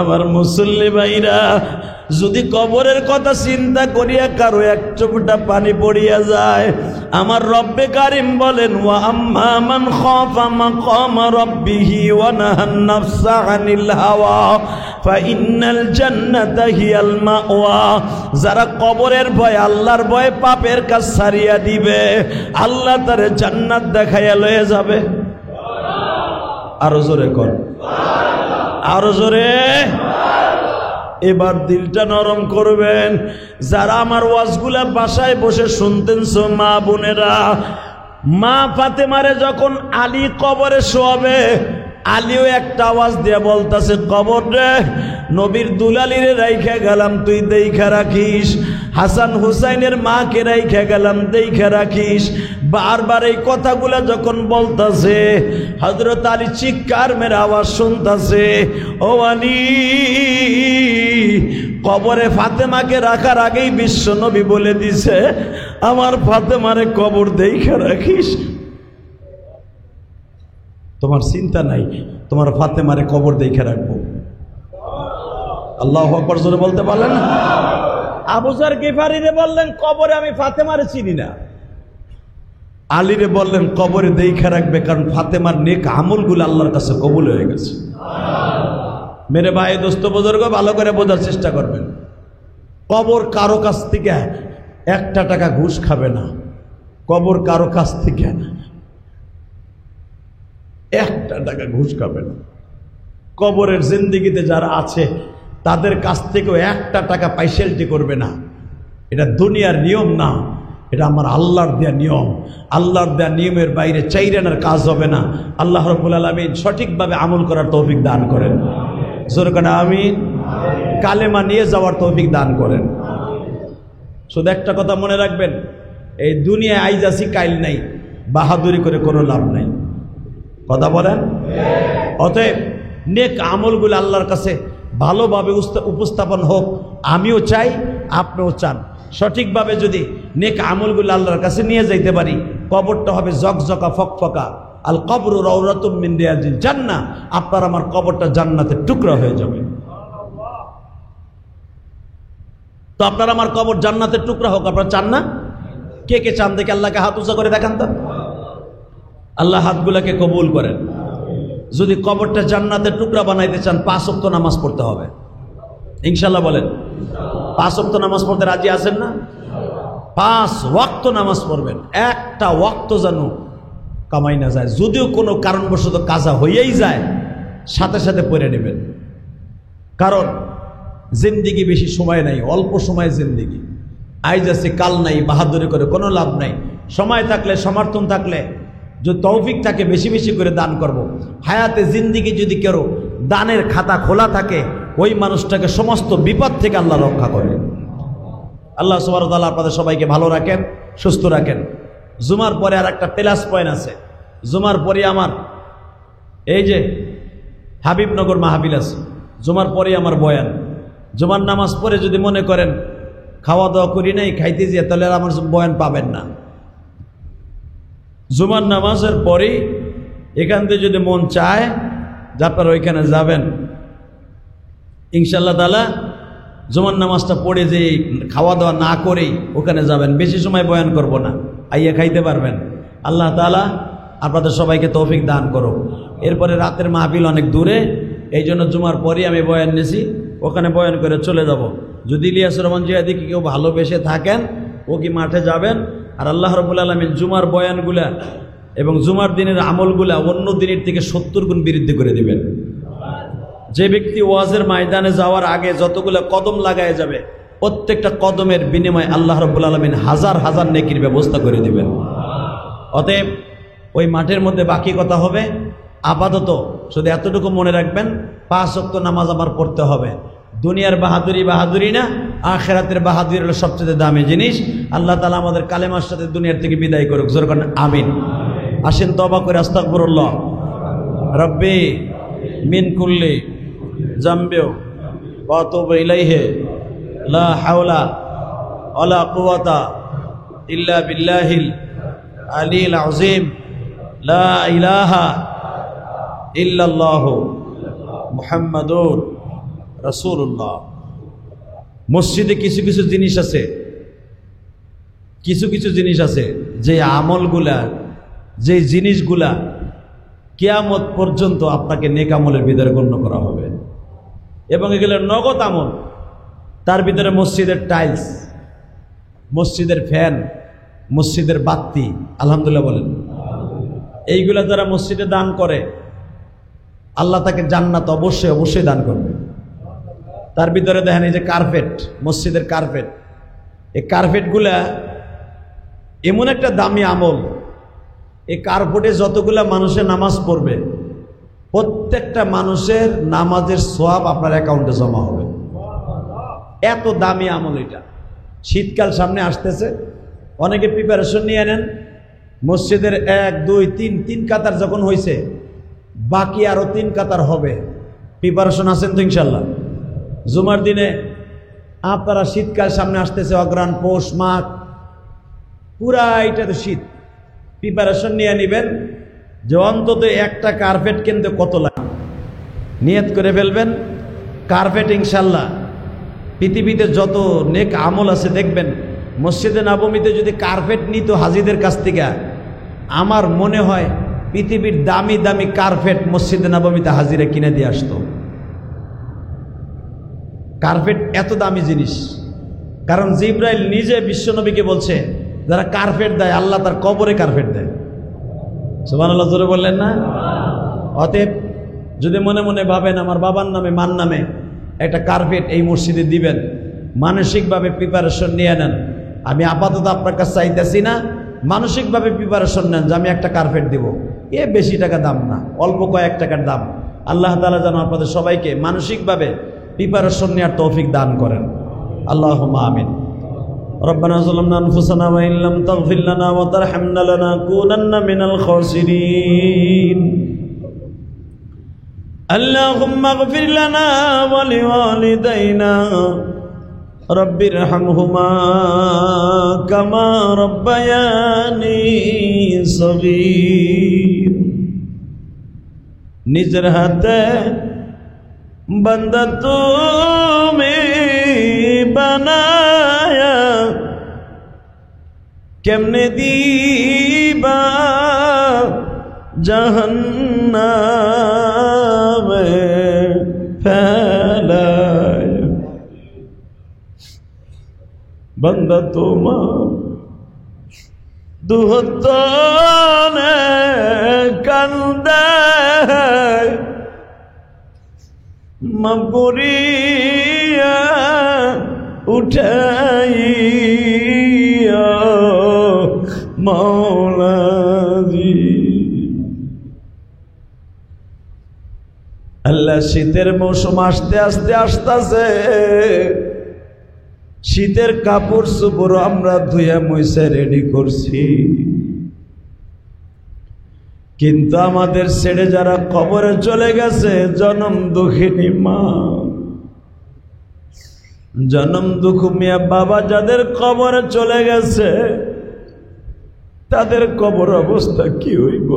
আমার মুসল্লি ভাইরা, যদি কবরের কথা চিন্তা করিয়া কারো এক চোখটা পানি পড়িয়া যায়, আমার রব্বে কারিম বলেন, ওয়া আম্মা মান খাফা মাকাম রাব্বিহি ওয়া নাহান নাফসা আনিল হাওয়া ফাইন্নাল জান্নাতা হিয়াল মাওয়া। যারা কবরের ভয়, আল্লাহর ভয়ে পাপের কাজ ছাড়িয়া দিবে, আল্লাহ তারে জান্নাত দেখাইয়া লয়ে যাবে। আরো জোরে কর, আরো জোরে। এবার দিলটা নরম করবেন। যারা আমার ওয়াজগুলা বাসায় বসে শুনতেন, মা বোনেরা, মা ফাতেমারে যখন আলী কবরে শোয়াবে, আলীও একটা আওয়াজ দিয়ে বলতাছে, কবর রে, নবীর দুলালিরে রাইখা গেলাম, তুই দেইখা রাখিস, হাসান হুসাইনের মাকে রাইখা গেলাম, দেইখা রাখিস। বারবার এই কথাগুলা যখন বলতাছে, হযরত আলী চিৎকার মেরে আওয়াজ শুনতাছে, ও আলী, কবরে ফাতেমাকে রাখার আগেই বিশ্ব নবী বলে দিছে, আমার ফাতেমারে কবর দেইখা রাখিস। তোমার চিন্তা নাই, তোমার ফাতেমারে কবর দেইখা রাখবো। আল্লাহু আকবার জোরে বলতে পারলেন না? আবু যর গিফারিরে বললেন, কবরে আমি ফাতেমারে চিনি না। আলীরে বললেন, কবরে দেইখা রাখবে, কারণ ফাতেমার নেক আমলগুলো আল্লাহর কাছে কবুল হয়ে গেছে। মেরে ভাই, দোস্ত বুজুর্গ, ভালো করে বোঝার চেষ্টা করবেন। কবর কারো কাছ থেকে 1 টাকা ঘুষ খাবে না। কবর কারো কাছ থেকে 1 টাকা ঘুষ খাবে না। কবরের জিন্দেগিতে যারা আছে তাদের কাছ থেকেও 1 টাকা পাইসেলটি করবে না। এটা দুনিয়ার নিয়ম না, এটা আমার আল্লাহর দেয়া নিয়ম। আল্লাহর দেয়া নিয়মের বাইরে চাইরানার কাজ হবে না। আল্লাহ রাব্বুল আলামিন সঠিকভাবে আমল করার তৌফিক দান করেন। জোরে করে আমিন। কালেমা নিয়ে যাওয়ার তৌফিক দান করেন। শুধু একটা কথা মনে রাখবেন, এই দুনিয়ায় আইজ আছি কাইল নাই, বাহাদুরি করে কোনো লাভ নাই। কথা বলেন। অতএব নেক আমলগুলো আল্লাহর কাছে ভালোভাবে উপস্থাপন হোক, আমিও চাই, আপনিও চান। সঠিকভাবে যদি নেক আমলগুলো আল্লাহর কাছে নিয়ে যাইতে পারি, কবরটা হবে জকজকা ফকফকা। আল কবরু রাউরাতুম মিন রিয়াজিল জান্নাহ। আপনার আমার কবরটা জান্নাতের টুকরা হয়ে যাবে। তো আপনার আমার কবর জান্নাতের টুকরা হোক, আপনারা চান না? কে কে চান দেখে আল্লাহকে হাত উঁচা করে দেখান তো। আল্লাহ হাতগুলাকে কবুল করেন। যদি কবরটা জান্নাতের টুকরা বানাইতে চান 5 ওয়াক্ত নামাজ পড়তে হবে ইনশাআল্লাহ। বলেন 5 ওয়াক্ত নামাজ পড়তে রাজি আছেন না? 5 ওয়াক্ত নামাজ পড়বেন, একটা ওয়াক্ত যেন কামাই না যায়। যদিও কোনো কারণবশত কাজা হইয়াই যায়, সাথে সাথে পড়ে নেবেন। কারণ জিন্দিগি বেশি সময় নাই, অল্প সময় জিন্দিগি। আইজ আছে কাল নাই, বাহাদুরি করে কোনো লাভ নাই। সময় থাকলে, সমর্থন থাকলে, যদি তৌফিক থাকে, বেশি বেশি করে দান করব। হায়াতে জিন্দিগি যদি কেউ দানের খাতা খোলা থাকে, ওই মানুষটাকে সমস্ত বিপদ থেকে আল্লাহ রক্ষা করে। আল্লাহ সুবহানাহু ওয়া তাআলা আপনাদের সবাইকে ভালো রাখেন, সুস্থ রাখেন। জুমার পরে আর একটা প্লাস পয়েন্ট আছে। জুমার পরে আমার এই যে হাবিবনগর মাহফিল আছে, জুমার পরে আমার বয়ান। জুমার নামাজ পড়ে যদি মনে করেন খাওয়া দাওয়া করি নাই, খাইতে যেয়ে, তাহলে আর আমার বয়ান পাবেন না। জুমার নামাজের পরেই এখান থেকে যদি মন চায় যে আপনারা ওইখানে যাবেন, ইনশাআল্লাহ তাআলা জুমার নামাজটা পড়ে যে খাওয়া দাওয়া না করেই ওখানে যাবেন। বেশি সময় বয়ান করব না, আইয়া খাইতে পারবেন। আল্লাহ তাআলা আপনাদের সবাইকে তৌফিক দান করো। এরপরে রাতের মাহফিল অনেক দূরে, এই জন্য জুমার পরেই আমি বয়ান নিয়েছি, ওখানে বয়ান করে চলে যাব। যদি ইলিয়াস রহমান জিয়াদি কেউ ভালোবেসে থাকেন, ও কি মাঠে যাবেন। আর আল্লাহ রাব্বুল আলামিন জুমার বয়ানগুলা এবং জুমার দিনের আমলগুলা অন্য দিনের থেকে 70 গুণ বৃদ্ধি করে দিবেন। যে ব্যক্তি ওয়াজের ময়দানে যাওয়ার আগে যতগুলো কদম লাগায় যাবে, প্রত্যেকটা কদমের বিনিময়ে আল্লাহ রাব্বুল আলামিন হাজার হাজার নেকির ব্যবস্থা করে দিবেন। অতএব ওই মাঠের মধ্যে বাকি কথা হবে। আপাতত শুধু এতটুকু মনে রাখবেন, 5 ওয়াক্ত নামাজ আমার পড়তে হবে। দুনিয়ার বাহাদুরি না, আখিরাতের বাহাদুরি হলো সবচেয়ে দামি জিনিস। আল্লাহ তাআলা আমাদের কালেমার সাথে দুনিয়ার থেকে বিদায় করুক। জোরে করেন আমিন। আসেন তওবা করে আস্তাগফিরুল্লাহ রব্বি মিন কুল্লি জামবি ওয়া আতুবু ইলাইহি লা হাওলা ওয়ালা কুওয়াতা ইল্লা বিল্লাহিল আলিয়্যিল আযীম লা ইলাহা ইল্লাল্লাহু মুহাম্মাদুর রাসূলুল্লাহ। মসজিদে কিছু কিছু জিনিস আছে, যে আমলগুলা, যে জিনিসগুলা কিয়ামত পর্যন্ত আপনাকে নেক আমলের ভিতরে গণ্য করা হবে, এবং এগুলো নগদ আমল। তার ভিতরে মসজিদের টাইলস, মসজিদের ফ্যান, মসজিদের বাতি, আলহামদুলিল্লাহ বলেন। এইগুলা যারা মসজিদে দান করে, আল্লাহ তাকে জান্নাত অবশ্যই অবশ্যই দান করবে। তার ভিতরে দেখেন এই যে কার্পেট, মসজিদের কার্পেট, এই কার্পেটগুলা এমন একটা দামি আমল। এই কার্পেটে যতগুলা মানুষের নামাজ পড়বে, প্রত্যেকটা মানুষের নামাজের সওয়াব আপনার অ্যাকাউন্টে জমা হবে। এত দামি আমল এটা। শীতকাল সামনে আসতেছে, অনেকে প্রিপারেশন নিয়ে নেন। মসজিদের 1, 2, 3 কাতার যখন হয়েছে, বাকি আরো 3 কাতার হবে। প্রিপারেশন আছেন তো ইনশাল্লাহ? জুমার দিনে আপনারা, শীতকাল সামনে আসতেছে, অগ্রহায়ণ, পৌষ, মাঘ, পুরা এটা তো শীত। প্রিপারেশন নিয়ে নেবেন যে অন্তত একটা কার্পেট কিনতে কত লাগে। নিয়ত করে ফেলবেন কার্পেট ইনশাল্লাহ। পৃথিবীতে যত নেক আমল আছে দেখবেন, মসজিদে নববীতে যদি কার্পেট নিত হাজিদের কাছ থেকে, আমার মনে হয় পৃথিবীর দামি দামি কার্পেট মসজিদে নববীতে হাজিরা কিনে দিয়ে আসতো। কার্পেট এত দামি জিনিস। কারণ জিব্রাইল নিজে বিশ্বনবীকে বলছে যারা কার্পেট দেয় আল্লাহ তার কবরে কার্পেট দেয়। সুবহানাল্লাহ, জোরে বললেন না? অতএব যদি মনে মনে ভাবেন আমার বাবার নামে মার নামে একটা কার্পেট এই মসজিদে দিবেন, মানসিকভাবে প্রিপারেশন নিয়ে নেন। আমি আপাতত আপনার কাছে চাইতেছি না, মানসিকভাবে প্রিপারেশন নেন যে আমি একটা কার্পেট দিব। এ বেশি টাকা দাম না, অল্প কয়েক টাকার দাম। আল্লাহ তাআলা যেন আপনাদের সবাইকে মানসিকভাবে প্রিপারেশন নেওয়ার তৌফিক দান করেন। আল্লাহুম্মা আমিন। রব্বানা যালামনা আনফুসানা ওয়া ইল্লাম তাগফির লানা ওয়া তারহামনা লানাকুনান্না মিনাল খাসিরিন। আল্লাহুম্মা ইগফির লানা ওয়া লিওয়ালিদাইনা রব্বিরহামহুমা কামা রব্বায়ানি সগীর। নিজের হাতে বান্দা তুমি বানায়া কেমনে দিবা জাহান্নামে ফেলায়। বান্দা তোমার দুহতনে কান্দে মবুরিয়া উঠাইয়া মৌলাজি। আল্লাহ শীতের মৌসুম আসতে আসতে আসতেছে, শীতের কাপড় চোপড় আমরা ধুয়ে মুছে রেডি করছি, কিন্তু আমাদের ছেড়ে যারা কবরে চলে গেছে, জনম দুঃখিনী মা, জনম দুঃখ মিয়া বাবা যাদের কবরে চলে গেছে, তাদের কবর অবস্থা কি হইব?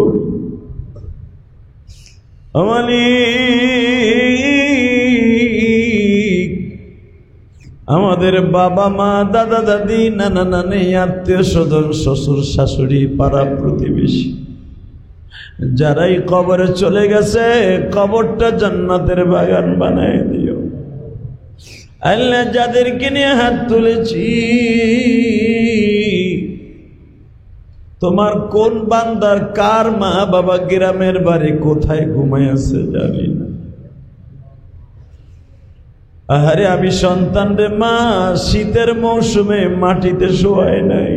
আমাদের বাবা মা দাদা দাদি নানা নানি আত্মীয় স্বজন শ্বশুর শাশুড়ি পাড়া প্রতিবেশী যারাই কবরে চলে গেছে, কবরটা জান্নাতের বাগান বানায় দিও। আল্লাহ যাদেরকে নিয়ে হাত তুলেছি, তোমার কোন বান্দার কার মা বাবা গ্রামের বাড়ি কোথায় ঘুমায় আছে জানি না। আহারে আমি সন্তান রে মা শীতের মৌসুমে মাটিতে শোয়াই নাই,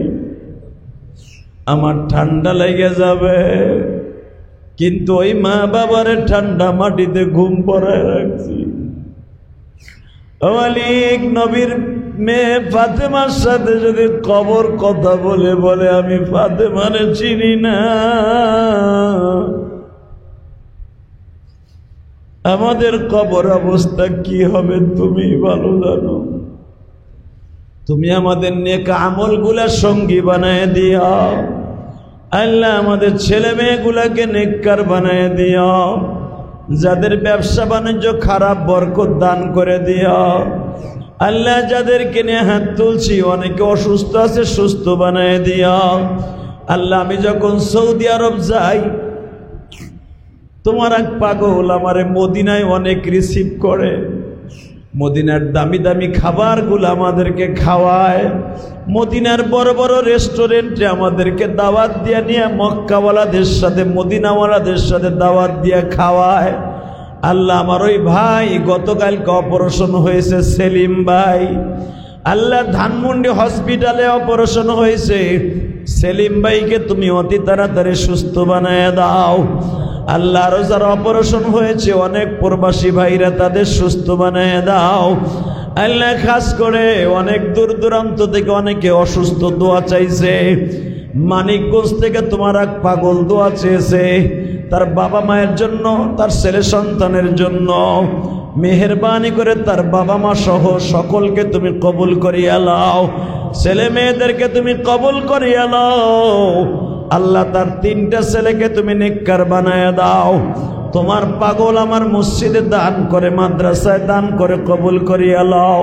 আমার ঠান্ডা লেগে যাবে, কিন্তু ওই মা বাবারে ঠান্ডা মাটিতে ঘুম পড়ায় রাখছি। মালিক নবীর মেয়ে ফাতেমার সাথে যদি কবর কথা বলে বলে আমি ফাতেমারে চিনি না, আমাদের কবর অবস্থা কি হবে তুমি ভালো জানো। তুমি আমাদের নেক আমলগুলা সঙ্গী বানায় দিও আল্লাহ, আমাদের ছেলে মেয়েগুলাকে নেককার বানায় দিও, যাদের ব্যবসা বাণিজ্য খারাপ বরকত দান করে দিও আল্লাহ। যাদেরকে নিয়ে হাত তুলছি অনেকে অসুস্থ আছে, সুস্থ বানায় দিও আল্লাহ। আমি যখন সৌদি আরব যাই, তোমার এক পাগল আমারে মদিনায় অনেক রিসিভ করে, মদিনার দামি দামি খাবারগুলো আমাদেরকে খাওয়ায়, মদিনার বড় বড় রেস্টুরেন্টে আমাদেরকে দাওয়াত দিয়ে নিয়ে মক্কাওয়ালাদের সাথে মদিনাওয়ালাদের সাথে দাওয়াত দিয়ে খাওয়ায় আল্লাহ। আমার ওই ভাই গতকালকে অপারেশন হয়েছে, সেলিম ভাই আল্লাহ, ধানমন্ডি হসপিটালে অপারেশন হয়েছে। সেলিম ভাইকে তুমি অতি তাড়াতাড়ি সুস্থ বানায় দাও আল্লাহ। আরো যারা অপারেশন হয়েছে অনেক প্রবাসী ভাইরা, তাদের সুস্থ বানায় দাও আল্লাহ। খাস করে অনেক দূর দূরান্ত থেকে অনেকে অসুস্থ দোয়া চাইছে, মানিকগঞ্জ থেকে তোমার এক পাগল দোয়া চেয়েছে তার বাবা মায়ের জন্য, তার ছেলে সন্তানের জন্য। মেহেরবানি করে তার বাবা মা সহ সকলকে তুমি কবুল করিয়া লাও, ছেলে মেয়েদেরকে তুমি কবুল করিয়া লাও আল্লাহ। তার 3টা ছেলেকে তুমি নেককার বানায় দাও। তোমার পাগল আমার মসজিদে দান করে, মাদ্রাসায় দান করে কবুল করিয়া লাও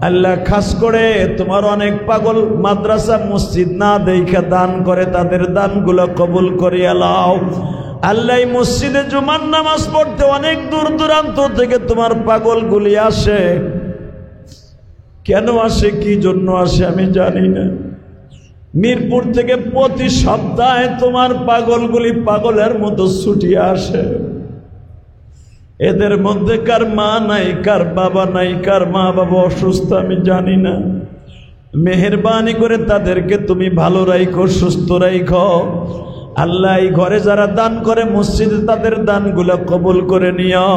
আল্লাহ। খাস করে তোমার অনেক পাগল মাদ্রাসা মসজিদ না দেখে দান করে, তাদের দানগুলো কবুল করিয়া লাও আল্লাহ। মসজিদে জুমার নামাজ পড়তে অনেক দূর দূরান্ত থেকে তোমার পাগলগুলি আসে, কেন আসে, কি জন্য আসে আমি জানি না। মিরপুর থেকে প্রতি সপ্তাহে তোমার পাগলগুলি পাগলের মতো ছুটি আসে। এদের মধ্যে কার মা নাই, কার বাবা নাই, কার মা বাবা অসুস্থ আমি জানি না। মেহেরবানি করে তাদেরকে তুমি ভালো রাখো, সুস্থ রাখো। আল্লাহ, এই ঘরে যারা দান করে মসজিদে তাদের দানগুলো কবুল করে নিও।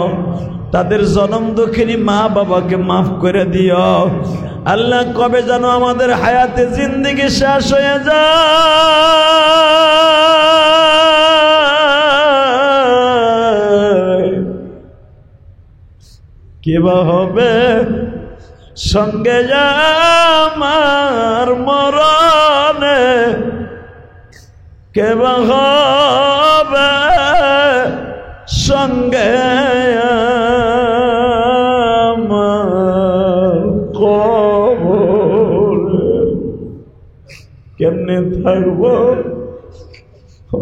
তাদের জনম দুঃখিনী মা বাবাকে মাফ করে দিও। আল্লাহ, কবে যেন আমাদের হায়াতে জিন্দেগি শেষ হয়ে যায়, কিবা হবে সঙ্গে আমার মরণে, কেবা হবে সঙ্গে আমার কবরে। কেমনে থাকবো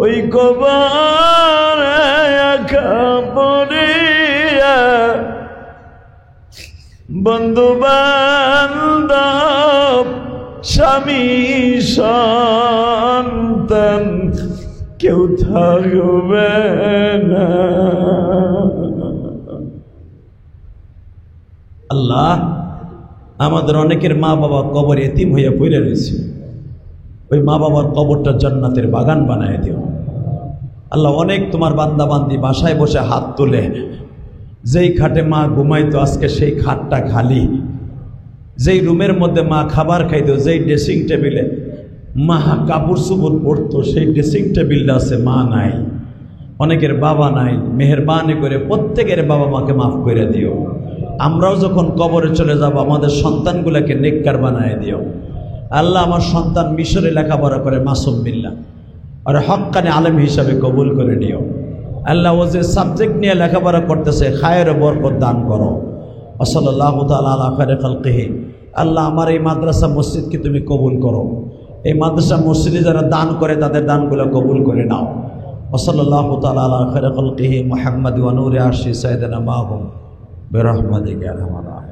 ওই কবরে একা পড়িয়া, বন্ধু বান্ধব স্বামী সন্তান কেউ থাকবে না। আল্লাহ, আমাদের অনেকের মা বাবা কবর এতিম হইয়া পড়ে রয়েছে, ওই মা বাবার কবরটা জান্নাতের বাগান বানায় দিও। আল্লাহ, অনেক তোমার বান্দা বান্দি বাসায় বসে হাত তোলে, যেই খাটে মা ঘুমাইতো আজকে সেই খাটটা খালি, যেই রুমের মধ্যে মা খাবার খাইতো, যেই ড্রেসিং টেবিলে মা কাপড় চোপড় পরতো সেই ড্রেসিং টেবিলটা আছে, মা নাই। অনেকের বাবা নাই। মেহেরবানি করে প্রত্যেকের বাবা মাকে মাফ করে দিও। আমরাও যখন কবরে চলে যাব আমাদের সন্তানগুলোকে নেককার বানায় দিও। আল্লাহ, আমার সন্তান মিশরে লেখাপড়া করে মাসুম বিল্লাহ, আর হক্কানি আলেম হিসাবে কবুল করে নিও। আল্লাহ, ও যে সাবজেক্ট নিয়ে লেখাপড়া করতেছে খায়ের বরকত দান করো। সাল্লাল্লাহু তাআলা আলা খায়রি খালকিহি। আল্লাহ, আমার এই মাদ্রাসা মসজিদকে তুমি কবুল করো। এই মাদ্রাসা মসজিদে যারা দান করে তাদের দানগুলো কবুল করে নাও। সাল্লাল্লাহু তাআলা আলা খায়রি খালকিহি মুহাম্মদ ওয়া নূরি আরশি সাইয়্যিদিনা মাহুম বিরহমাতিকা ইয়া আরহামার রাহিমিন।